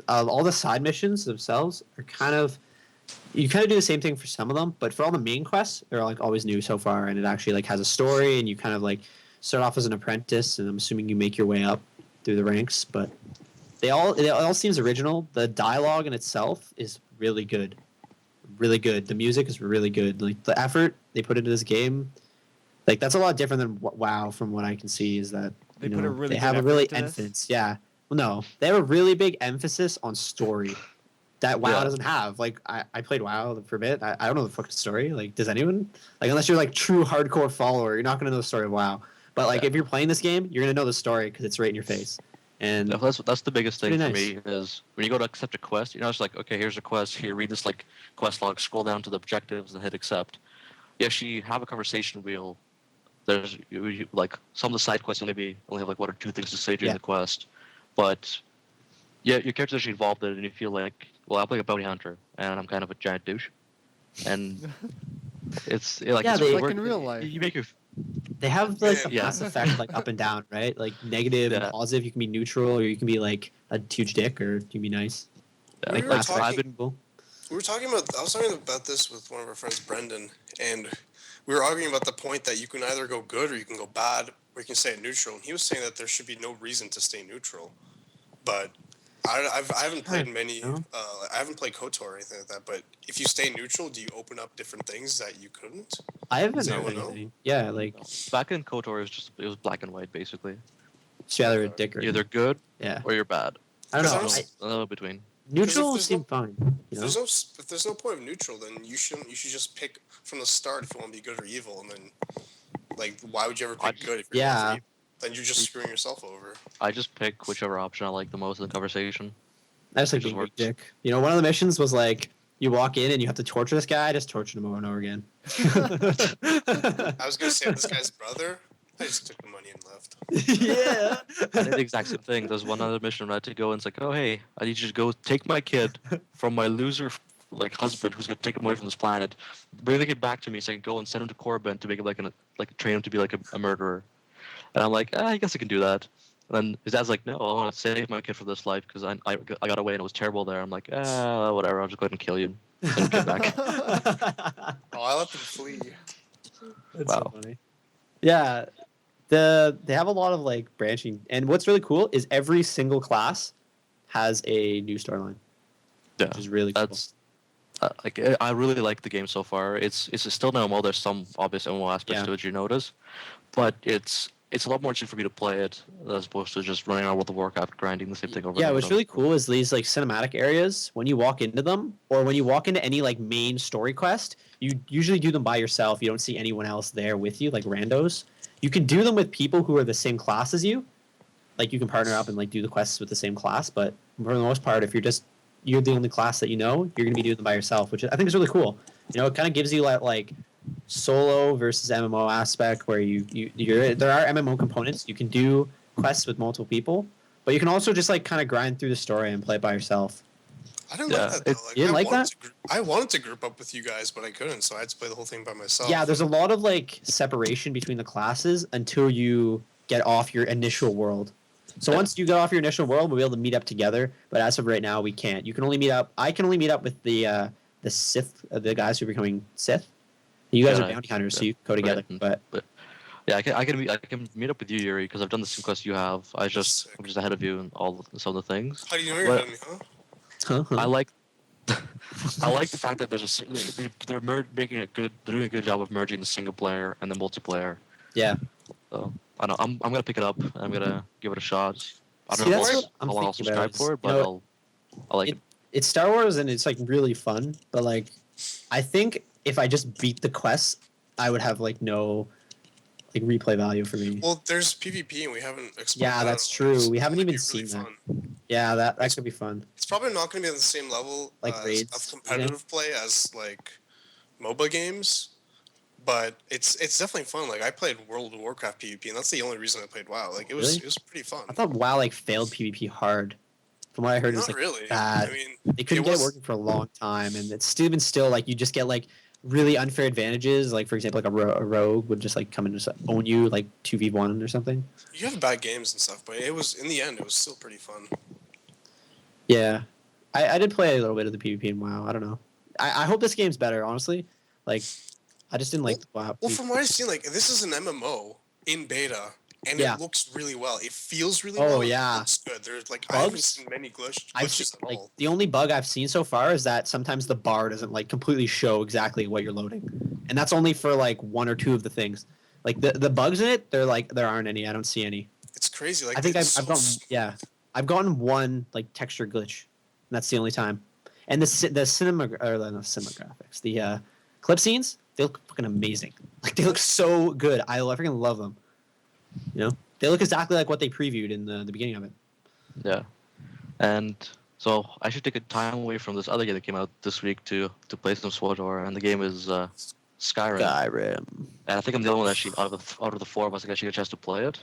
all the side missions themselves are kind of you kind of do the same thing for some of them, but for all the main quests, they're like always new so far, and it actually like has a story, and you kind of like start off as an apprentice, and I'm assuming you make your way up through the ranks, but it all seems original. The dialogue in itself is really good. Really good. The music is really good. Like the effort they put into this game, like that's a lot different than WoW. From what I can see, is that They you put know, a really they good have a effort really into this? emphasis. Yeah. Well, no, they have a really big emphasis on story that WoW Yeah. doesn't have. Like I played WoW for a bit. I don't know the fucking story. Like, does anyone? Like, unless you're like true hardcore follower, you're not gonna know the story of WoW. But like, Yeah. if you're playing this game, you're gonna know the story because it's right in your face. And Yeah, that's the biggest thing Pretty for nice. me is when you go to accept a quest, you're not just like, okay, here's a quest, here, read this like quest log, scroll down to the objectives and hit accept. You actually have a conversation wheel. There's like some of the side quests maybe only have like one or two things to say during Yeah. the quest, but yeah, your character's actually involved in it, and you feel like, well, I'm like a bounty hunter, and I'm kind of a giant douche, and it's like Yeah, it's they- really Like work- in real life. You make your they have like a Yeah. mass effect, like up and down, right? Like negative and Yeah. positive. You can be neutral, or you can be like a huge dick, or you can be nice. yeah, We Like were Mass I've Effect. talking- been I was talking about this with one of our friends, Brendan, and we were arguing about the point that you can either go good or you can go bad, or you can stay neutral. And he was saying that there should be no reason to stay neutral. But I haven't played many. No? I haven't played KOTOR or anything like that. But if you stay neutral, do you open up different things that you couldn't? I haven't Does heard anyone know? anything. Yeah, like No. Back in KOTOR, it was black and white basically. it's rather a Okay. dick or You're either good yeah. or you're bad. I don't know. Because No, no between. Neutral there's seem no- fine. If You know. there's no point of neutral, then you shouldn't. You should just pick from the start if you want to be good or evil, and then like why would you ever pick good if you're going for Yeah. evil? Then you're just screwing yourself over. I just pick whichever option I like the most in the conversation. I just like It just being a big works. dick. You know, one of the missions was like you walk in and you have to torture this guy. I just tortured him over and over again. I was gonna save this guy's brother. I just took the money and left. Yeah. I did the exact same thing. There's one other mission where I had to go and it's like, oh hey, I need you to go take my kid from my loser like husband who's gonna take him away from this planet, bring the kid back to me so I can go and send him to Corbin to make him like train him to be like a murderer. And I'm like, I guess I can do that. And then his dad's like, no, I want to save my kid from this life because I got away and it was terrible there. I'm like, whatever, I'll just go ahead and kill you. Send your kid back. Oh, I let them flee. That's Wow. so funny. Yeah, they have a lot of like branching, and what's really cool is every single class has a new storyline, Yeah, which is really cool. that's like I really like the game so far. It's still an MMO. There's some obvious MMO aspects Yeah. to it you notice, but it's a lot more interesting for me to play it as opposed to just running around World of Warcraft grinding the same thing over. Yeah, and what's over. really cool is these like cinematic areas. When you walk into them, or when you walk into any like main story quest, you usually do them by yourself. You don't see anyone else there with you, like randos. You can do them with people who are the same class as you. Like you can partner up and like do the quests with the same class. But for the most part, if you're the only class that you know, you're gonna be doing them by yourself, which I think is really cool. You know, it kind of gives you that like solo versus MMO aspect where there are MMO components. You can do quests with multiple people, but you can also just like kind of grind through the story and play it by yourself. I didn't Yeah, like that though. Like, you didn't like that? I wanted to group up with you guys, but I couldn't, so I had to play the whole thing by myself. Yeah, there's a lot of like separation between the classes until you get off your initial world. So Yeah. once you get off your initial world, we'll be able to meet up together. But as of right now, we can't. You can only meet up. I can only meet up with the Sith, the guys who are becoming Sith. You guys Yeah, are bounty hunters, so you go together. right. But Yeah, I can meet up with you, Yuri, because I've done the same quest you have. I'm just ahead of you in some of the things. How do you know you're But- ahead of me, huh? I like I like the fact that making a good they're doing a good job of merging the single player and the multiplayer. yeah. So I know I'm gonna pick it up. I'm gonna give it a shot. I See, don't know that's if what I'm I'll thinking about subscribe is, for it, you but know, I like it. It's Star Wars and it's like really fun. But like, I think if I just beat the quests, I would have like no like replay value for me. Well, there's PvP and we haven't explored. Yeah, that that's at all. true. So We that haven't might even be seen that. fun. Yeah, that could be fun. It's probably not going to be on the same level Like raids, of competitive play as like MOBA games, but it's definitely fun. Like I played World of Warcraft PvP, and that's the only reason I played WoW. Like Really? it was pretty fun. I thought WoW like failed PvP hard. From what I heard, it was Not like really. bad. I mean, They couldn't it get it was- working for a long time, and it's even still like you just get like really unfair advantages. Like for example, like a rogue would just like come and just own you like 2v1 or something. you have bad games and stuff, but it was in the end, it was still pretty fun. Yeah, I did play a little bit of the PvP in WoW. I don't know. I hope this game's better. Honestly, like I just didn't like the WoW. Well, from what I've seen, like this is an MMO in beta, and Yeah. it looks really well. It feels really Oh, well. and yeah. it looks good. There's like I haven't Bugs? seen many glitches I've seen, at like all. the only bug I've seen so far is that sometimes the bar doesn't like completely show exactly what you're loading, and that's only for like one or two of the things. Like the bugs in it, there aren't any. I don't see any. It's crazy. Like I think it's I've so gotten smooth. I've gotten one like texture glitch, and that's the only time. And the cinema or the cinematographics, the clip scenes, they look fucking amazing. Like they look so good. I freaking love them. You know, they look exactly like what they previewed in the beginning of it. Yeah, and so I should take a time away from this other game that came out this week to play some SWTOR, and the game is Skyrim. Skyrim. And I think I'm the only one actually out of the four of us that actually got a chance to play it.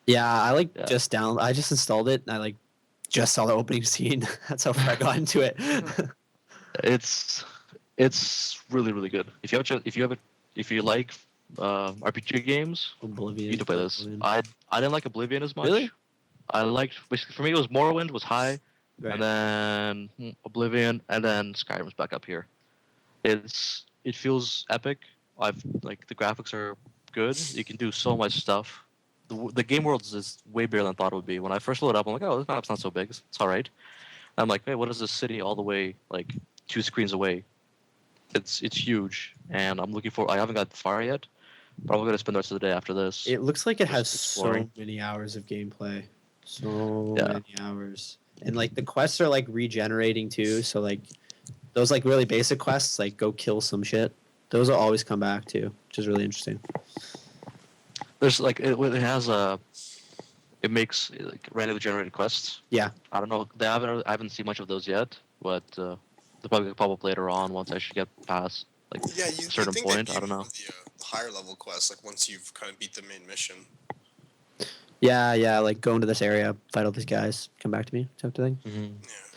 Yeah, I Yeah. I just installed it and I like just saw the opening scene. That's how far I got into it. It's really really good. If you like RPG games, Oblivion. you need to play this. Oblivion. I didn't like Oblivion as much. Really? I liked basically for me it was Morrowind was high, Right. and then Oblivion, and then Skyrim's back up here. It feels epic. I've like the graphics are good. You can do so much stuff. the game world is way bigger than I thought it would be. When I first loaded up, I'm like, oh, this map's not so big. It's all right. I'm like, hey, what is this city all the way like 2 screens away? It's huge, and I'm looking for. I haven't got far yet, but I'm gonna spend the rest of the day after this. It looks like it Just has exploring. so many hours of gameplay. So Yeah. many hours. And like the quests are like regenerating too, so like those like really basic quests, like go kill some shit. Those will always come back too, which is really interesting. There's like it has a. It makes like randomly generated quests. Yeah. I don't know. I haven't seen much of those yet, but they'll probably pop up later on once I should get past like Yeah, a certain think point. they'd I don't be know. with the higher level quests, like once you've kind of beat the main mission. Yeah, like go into this area, fight all these guys, come back to me, type of thing.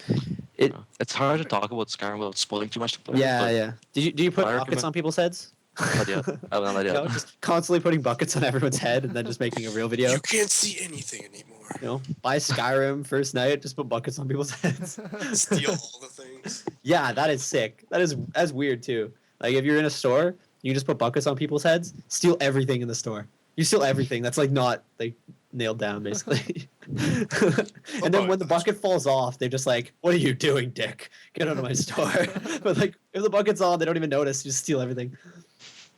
Yeah. It It's hard to talk about Skyrim without spoiling too much to players. yeah, but yeah. Do you put I buckets recommend- on people's heads? Not yet. I haven't not You yet. know, just constantly putting buckets on everyone's head and then just making a real video. You can't see anything anymore. You know, buy Skyrim first night, just put buckets on people's heads. Steal all the things. Yeah, that is sick. That's weird too. Like if you're in a store, you just put buckets on people's heads, steal everything in the store. You steal everything. That's like not like nailed down basically. And then when the bucket falls off, they're just like, "What are you doing, dick? Get out of my store!" But like if the bucket's on, they don't even notice. You just steal everything.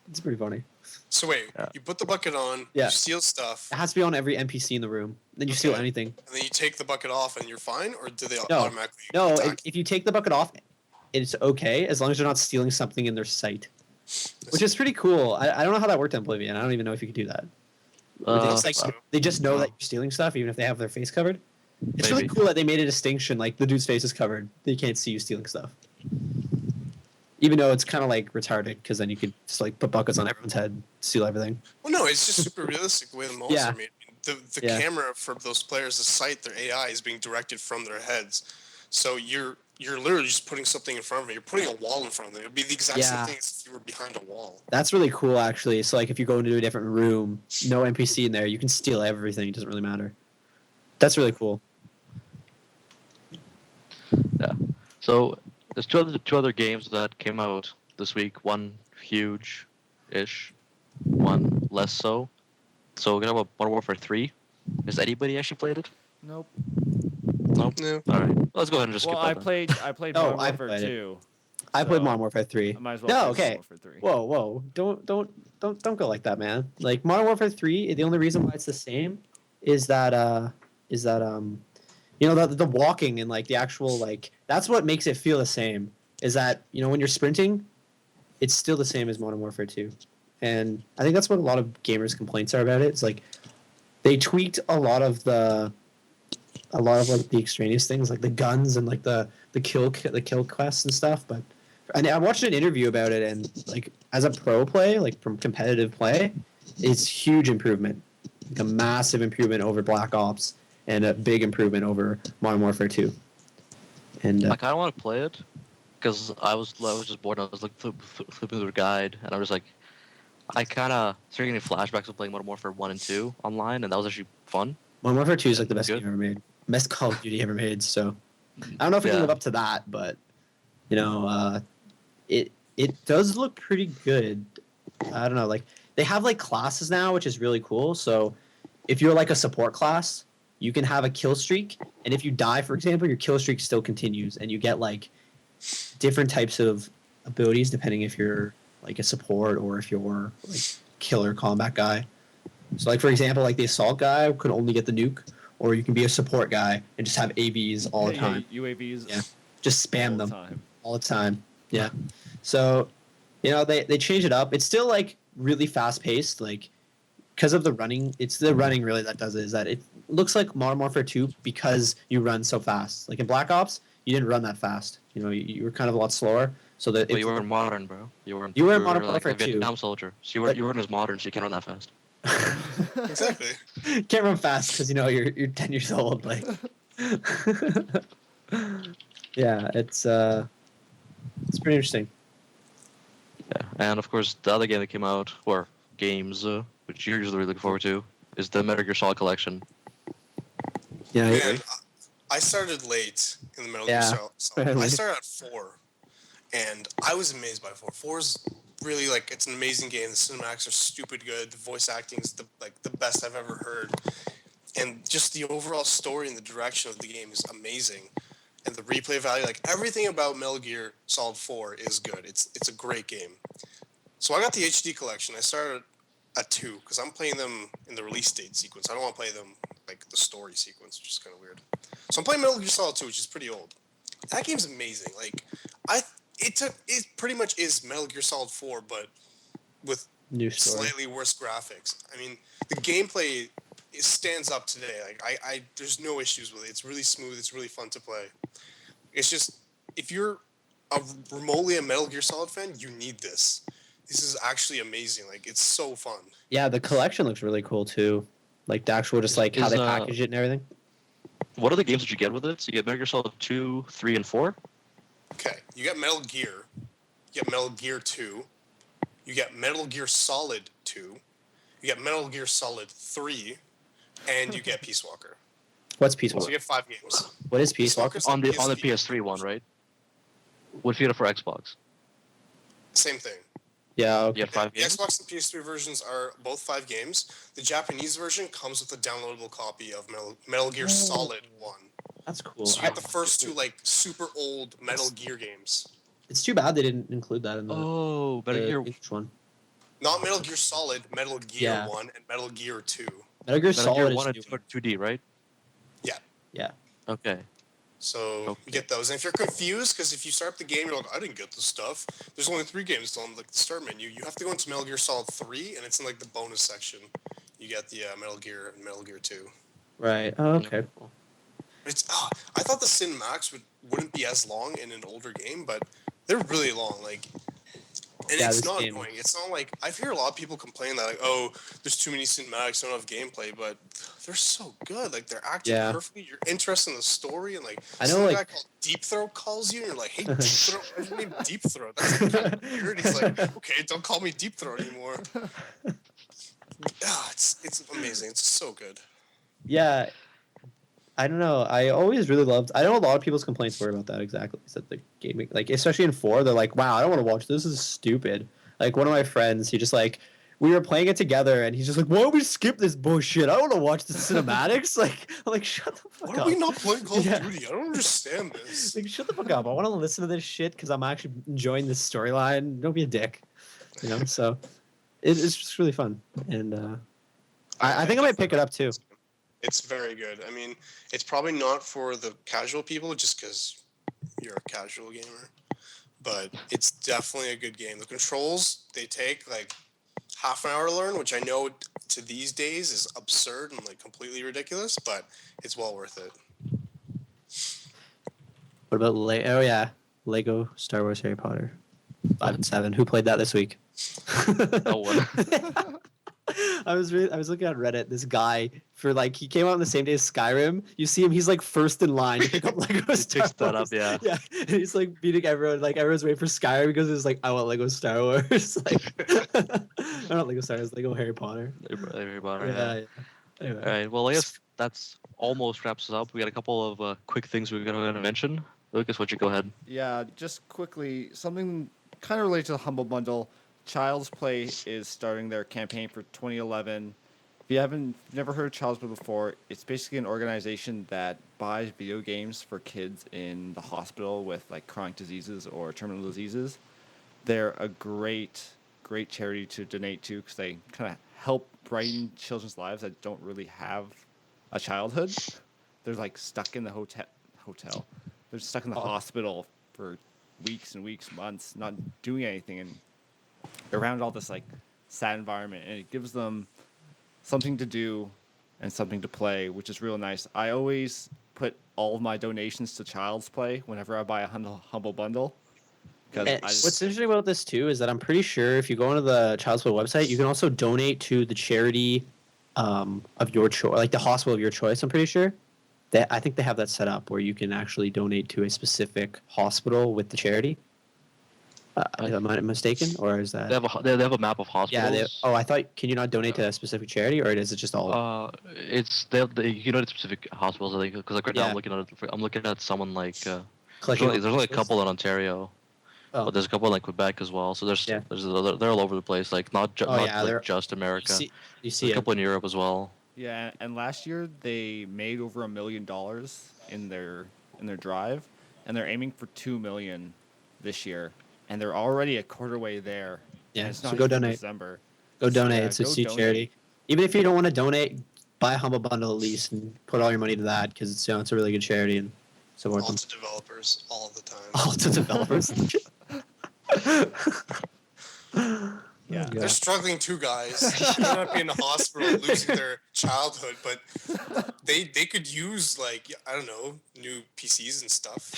It's pretty funny. So wait, Yeah. you put the bucket on, Yeah. you steal stuff, It has to be on every NPC in the room. Then you steal Okay. anything. and then you take the bucket off and you're fine, or do they No. automatically No, attack? if you take the bucket off, it's okay as long as you're not stealing something in their sight, which is pretty cool. I don't know how that worked on Oblivion. I don't even know if you could do that. Where they just, like, so. they just know that you're stealing stuff even if they have their face covered. It's really Maybe. cool that they made a distinction. Like the dude's face is covered, they can't see you stealing stuff. Even though it's kind of like retarded, because then you could just like put buckets on everyone's head, steal everything. Well, no, it's just super realistic the way the models Yeah. are made. The Yeah. camera for those players' the sight, their AI is being directed from their heads. So you're literally just putting something in front of them. You're putting a wall in front of them. It would be the exact Yeah. same thing as if you were behind a wall. That's really cool, actually. So like if you go into a different room, no NPC in there, you can steal everything. It doesn't really matter. That's really cool. So there's two other games that came out this week. One huge-ish, one less so. So we're gonna have Modern Warfare 3. Has anybody actually played it? Nope. No. No. All right. Let's go ahead and just Well, skip that. I played Oh, Modern I Warfare played it. 2. I played So, Modern Warfare 3. I might as well No, play okay. Modern Warfare 3. Whoa, don't go like that, man. Like Modern Warfare 3, the only reason why it's the same is that you know the walking and like the actual like that's what makes it feel the same. Is that, you know, when you're sprinting, it's still the same as Modern Warfare 2. And I think that's what a lot of gamers' complaints are about it. It's like they tweaked a lot of like the extraneous things, like the guns and like the kill quests and stuff. But I watched an interview about it, and like as a pro play, like from competitive play, it's huge improvement, like a massive improvement over Black Ops, and a big improvement over Modern Warfare 2. And I kind of want to play it because I was just bored. And I was like flipping through the guide, and I was like, I kind of started getting flashbacks of playing Modern Warfare 1 and 2 online, and that was actually fun. Modern Warfare 2 is like the best Good. game ever made, best Call of Duty ever made. So I don't know if it can Yeah. live up to that, but you know, it does look pretty good. I don't know, like they have like classes now, which is really cool. So if you're like a support class, you can have a kill streak, and if you die, for example, your kill streak still continues, and you get like different types of abilities depending if you're like a support or if you're like killer combat guy. So like for example, like the assault guy could only get the nuke, or you can be a support guy and just have AVs all the Yeah, time. UAVs. Yeah. Just spam all the them time. all the time. Yeah. So, you know, they change it up. It's still like really fast paced, like because of the running. It's the running really that does it. Is that it looks like Modern Warfare 2 because you run so fast. Like in Black Ops, you didn't run that fast. You know, you were kind of a lot slower. So that But you were in modern, bro. You were in Modern like Warfare a 2. Vietnam soldier. So But- you weren't as modern, so you can't run that fast. Exactly. can't run fast because you know you're 10 years old. Like, yeah, it's pretty interesting. Yeah, and of course the other game that came out, or games, which you're usually looking forward to, is the Metal Gear Solid Collection. Yeah, Man, I started late in the Metal Gear Yeah. Solid. I Really? started at 4, and I was amazed by 4. 4's really like it's an amazing game. The cinematics are stupid good. The voice acting is the best I've ever heard, and just the overall story and the direction of the game is amazing, and the replay value, like everything about Metal Gear Solid 4 is good. It's a great game. So I got the HD collection. I started at 2 because I'm playing them in the release date sequence. I don't want to play them like the story sequence, which is kind of weird. So I'm playing Metal Gear Solid 2, which is pretty old. That game's amazing. Like it pretty much is Metal Gear Solid 4, but with New story. slightly worse graphics. I mean, the gameplay it stands up today. Like I there's no issues with it. It's really smooth. It's really fun to play. It's just if you're remotely a Metal Gear Solid fan, you need this. This is actually amazing. Like it's so fun. Yeah, the collection looks really cool too. Like the actual, just like how Is, they package it and everything. What are the games that you get with it? So you get Metal Gear Solid 2, 3, and 4? Okay, you get Metal Gear. You get Metal Gear 2. You get Metal Gear Solid 2. You get Metal Gear Solid 3. And you get Peace Walker. What's Peace So Walker? you get 5 games. What is Peace Peace Walker? Walker's On the PSP. PS3 one, right? What if you get it for Xbox? Same thing. Yeah. You Okay. get 5 The games? Xbox and PS3 versions are both 5 games. The Japanese version comes with a downloadable copy of Metal Gear Solid 1. That's cool. So you get the first 2 like super old Metal Gear games. It's too bad they didn't include that in the, Oh, Metal Gear. each one. Not Metal Gear Solid, Metal Gear Yeah. 1 and Metal Gear 2. Metal Gear Metal Solid Gear is 1 new. and 2D, right? Yeah. Okay. So Okay. you get those. And if you're confused, because if you start up the game, you're like, I didn't get this stuff. There's only 3 games on like the start menu. You have to go into Metal Gear Solid 3, and it's in like the bonus section. You get the Metal Gear and Metal Gear 2. Right. Oh, okay. It's I thought the cinematics wouldn't be as long in an older game, but they're really long. Like, and Yeah, it's this not game- annoying. It's not like I hear a lot of people complain that like, oh, there's too many cinematics, don't have gameplay, but they're so good. Like they're acting Yeah. perfectly. You're interested in the story, and like I know, some like- guy called Deep Throat calls you, and you're like, hey, Deep Throat, why's your name Deep Throat? That's kind of weird. He's like, okay, don't call me Deep Throat anymore. It's amazing. It's so good. Yeah. I don't know. I always really loved. I know a lot of people's complaints were about that exactly. Is that the gaming, like especially in 4, they're like, "Wow, I don't want to watch this. This is stupid." Like one of my friends, he just like we were playing it together, and he's just like, "Why don't we skip this bullshit? I don't want to watch the cinematics." Like I'm like, "Shut the fuck Why up." are we not playing Call Yeah. of Duty? I don't understand this. Like, shut the fuck up. I want to listen to this shit because I'm actually enjoying this storyline. Don't be a dick. You know. So it's just really fun, and I think I might pick it up too. It's very good. I mean, it's probably not for the casual people just because you're a casual gamer, but it's definitely a good game. The controls, they take like half an hour to learn, which I know to these days is absurd and like completely ridiculous, but it's well worth it. What about Lego Star Wars Harry Potter 5 and 7? Who played that this week? No one. I was looking at Reddit. This guy for like he came out on the same day as Skyrim. You see him, he's like first in line to pick up Lego Star picks that up, Wars. yeah. Yeah, and he's like beating everyone. Like everyone's waiting for Skyrim because it's like I want Lego Star Wars. Like not Lego Star Wars, Lego Harry Potter. Everybody. Yeah. Anyway. All right. Well, I guess that's almost wraps us up. We got a couple of quick things we're going to mention. Lucas, why don't you go ahead? Yeah, just quickly, something kind of related to the Humble Bundle. Child's Play is starting their campaign for 2011. If you haven't never heard of Child's Play before, it's basically an organization that buys video games for kids in the hospital with like chronic diseases or terminal diseases. They're a great charity to donate to because they kind of help brighten children's lives that don't really have a childhood. They're like stuck in the hotel. They're stuck in the hospital for weeks and weeks, months, not doing anything, and around all this like sad environment, and it gives them something to do and something to play, which is real nice. I always put all of my donations to Child's Play whenever I buy a Humble Bundle. Because What's interesting about this too is that I'm pretty sure if you go onto the Child's Play website, you can also donate to the charity of your choice, like the hospital of your choice. I'm pretty sure. I think they have that set up where you can actually donate to a specific hospital with the charity. Am I mistaken, or is that? They have a map of hospitals. Yeah. I thought. Can you not donate to a specific charity, or is it just all? It's you know, specific hospitals. Because like right now Yeah. I'm looking at someone like there's collection only a hospitals? couple in Ontario. Oh. but there's a couple in like Quebec as well. So Yeah. they're all over the place. Like not Oh, not yeah, like they're- just You America. see, you There's see a it. couple in Europe as well. Yeah, and last year they made over $1 million in their drive, and they're aiming for 2 million this year, and they're already a quarter way there. Yeah, and it's so not go even donate. December. Go donate. Yeah, It's a go see donate. charity. Even if you don't want to donate, buy a Humble Bundle at least and put all your money to that because it's it's a really good charity and support All them. to developers all the time. All to developers. Yeah. Oh, They're God. struggling too, guys. They might not be in the hospital losing their childhood, but they could use like I don't know new PCs and stuff.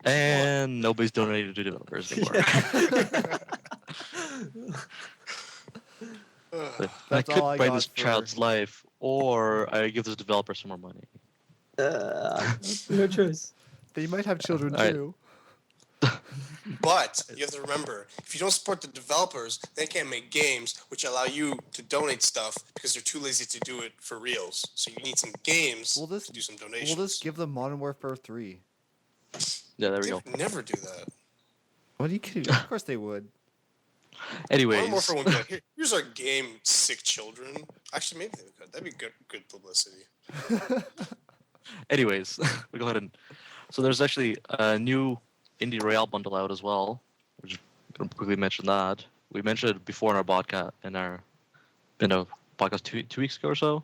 And nobody's donating to developers anymore. Ugh. I That's could all I buy got this for- child's life, or I give this developer some more money. No choice. They might have children Alright. too. But you have to remember, if you don't support the developers, they can't make games which allow you to donate stuff because they're too lazy to do it for reals. So you need some games We'll to just do some donations. we'll just give them Modern Warfare 3. Yeah, there we They go. would never do that. What are you kidding? Of course they would. Anyways, Modern Warfare won't be like, here's our game, sick children. Actually, maybe they could. That'd be good publicity. anyways, we go ahead and so there's actually a new Indie Royale Bundle out as well. We're just gonna quickly mention that. We mentioned it before in our podcast two weeks ago or so.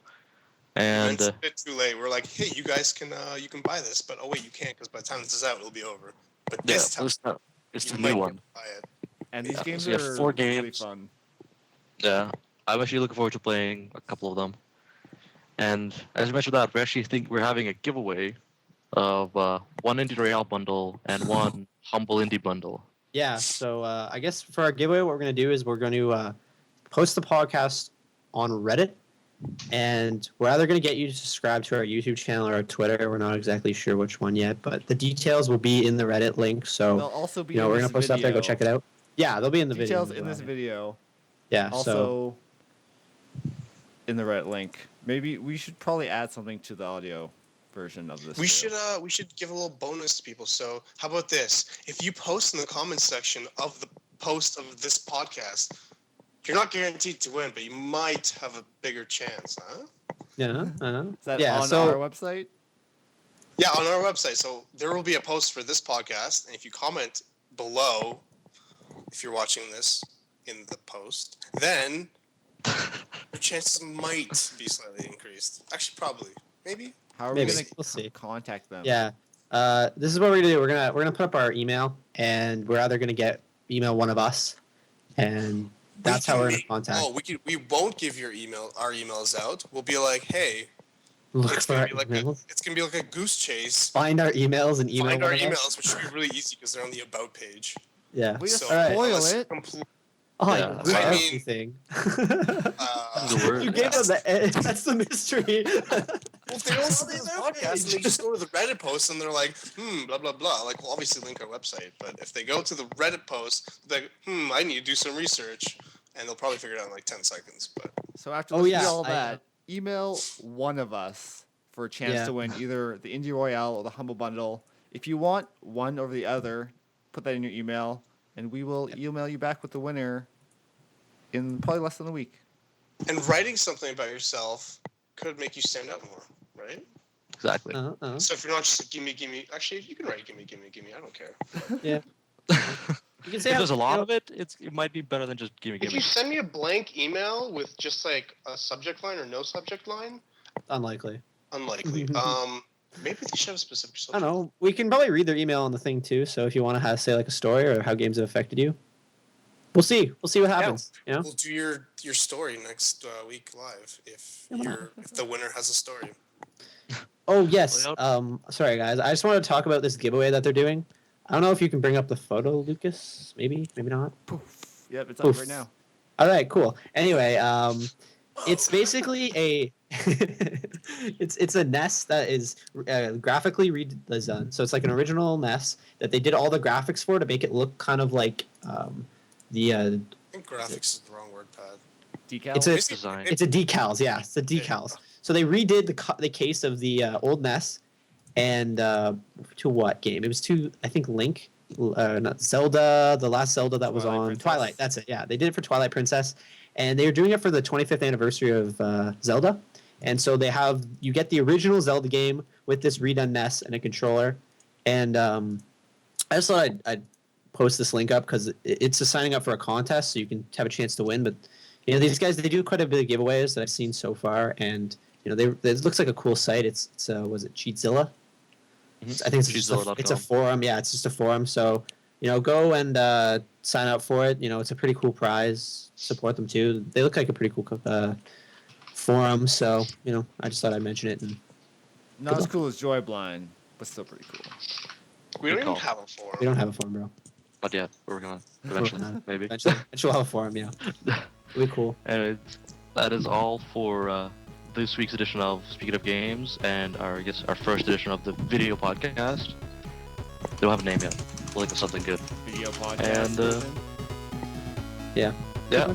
And it's a bit too late. We're like, hey, you guys can you can buy this, but oh wait, you can't because by the time this is out, it'll be over. But yeah, this time, it's you the might new get one. to buy it. And these Yeah, games so you are have 4 really games. fun. Yeah, I'm actually looking forward to playing a couple of them. And as you mentioned that, we actually think we're having a giveaway of one Indie Royale Bundle and one Humble Indie Bundle. Yeah, so I guess for our giveaway, what we're going to do is we're going to post the podcast on Reddit, and we're either going to get you to subscribe to our YouTube channel or our Twitter. We're not exactly sure which one yet, but the details will be in the Reddit link. They'll So also be we're in going this to post it up there. Go check it out. Yeah, they'll be in the Details video. in this video. Yeah. So Also in the Reddit link. Maybe we should probably add something to the audio version of this. We too. should give a little bonus to people. So how about this? If you post in the comments section of the post of this podcast, you're not guaranteed to win, but you might have a bigger chance, huh? yeah. Is that yeah. on So our website? Yeah, on our website. So there will be a post for this podcast, and if you comment below, if you're watching this in the post, then your chances might be slightly increased. Actually, probably, maybe. How are Maybe. we gonna We'll see. contact them? yeah. This is what we're gonna do. We're gonna put up our email, and we're either gonna email one of us, and that's how we're gonna contact. Oh, we won't give our emails out. We'll be like, hey, Look it's for gonna our be like emails. it's gonna be like a goose chase. Find our emails and email Find our one of us. emails, which should be really easy because they're on the about page. Yeah. We just So, Alright. spoil unless you it. Oh, Yeah, you I mean- everything. The word. You gave them that's the mystery. Well, if they don't see this podcast and they just go to the Reddit post and they're like, blah, blah, blah. Like, we'll obviously link our website. But if they go to the Reddit post, they're like, I need to do some research. And they'll probably figure it out in like 10 seconds. But So after Oh, listening to yeah, all I- that, email one of us for a chance Yeah. to win either the Indie Royale or the Humble Bundle. If you want one over the other, put that in your email, and we will email you back with the winner in probably less than a week. and writing something about yourself could make you stand out more, right? Exactly. So if you're not just like, gimme. Actually, you can write gimme. I don't care. Yeah. You can If say there's a you lot know, of it, it might be better than just give If you me. send me a blank email with just like a subject line or no subject line, unlikely. unlikely. Maybe they should have a specific I subject. don't know. We can probably read their email on the thing too. So if you want to have say like a story or how games have affected you, we'll see. We'll see what happens. You know? We'll do your story next week live if the winner has a story. Oh yes. Well, Sorry guys. I just wanted to talk about this giveaway that they're doing. I don't know if you can bring up the photo, Lucas. Maybe not. Poof. Yep, it's Poof. up right now. All right, cool. Anyway, it's basically a it's a NES that is graphically redone. So it's like an original NES that they did all the graphics for to make it look kind of like the I think graphics is the wrong word, Pat. Decal. It's a- Design. it's a decals. Yeah, it's the decals. So they redid the case of the old NES, and to what game? It was to, I think, Link, not Zelda, the last Zelda that was Twilight on Princess. Twilight. That's it. Yeah, they did it for Twilight Princess, and they were doing it for the 25th anniversary of Zelda. And so you get the original Zelda game with this redone NES and a controller. And I just thought I'd post this link up because it's a signing up for a contest, so you can have a chance to win. But these guys, they do quite a bit of giveaways that I've seen so far, and it looks like a cool site. It's was it Cheatzilla? I think it's a forum. Yeah, it's just a forum. So go and sign up for it. It's a pretty cool prize. Support them too. They look like a pretty cool forum. So I just thought I'd mention it. And Not as cool as Joy Blind, but still pretty cool. We don't Good even call. have a forum. we don't have a forum, bro. But yeah, we're working on it. Eventually, maybe. Eventually we'll have a forum. Yeah, it'll be cool. And that is all for this week's edition of Speaking of Games, and our first edition of the video podcast. They don't have a name yet. We'll think of something good. Video podcast. And, version. Yeah. Yeah,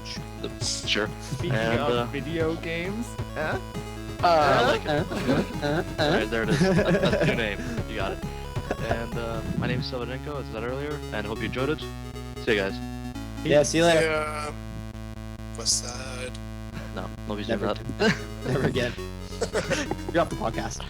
sure. Speaking and, of video games, I like it. Alright, there it is. That's the new name. You got it. And my name is Selvanenko, as I said earlier, and I hope you enjoyed it. See you guys. Yeah. See you later. Yeah. West Side. No, nobody's Never doing that. Never again. You're off the podcast.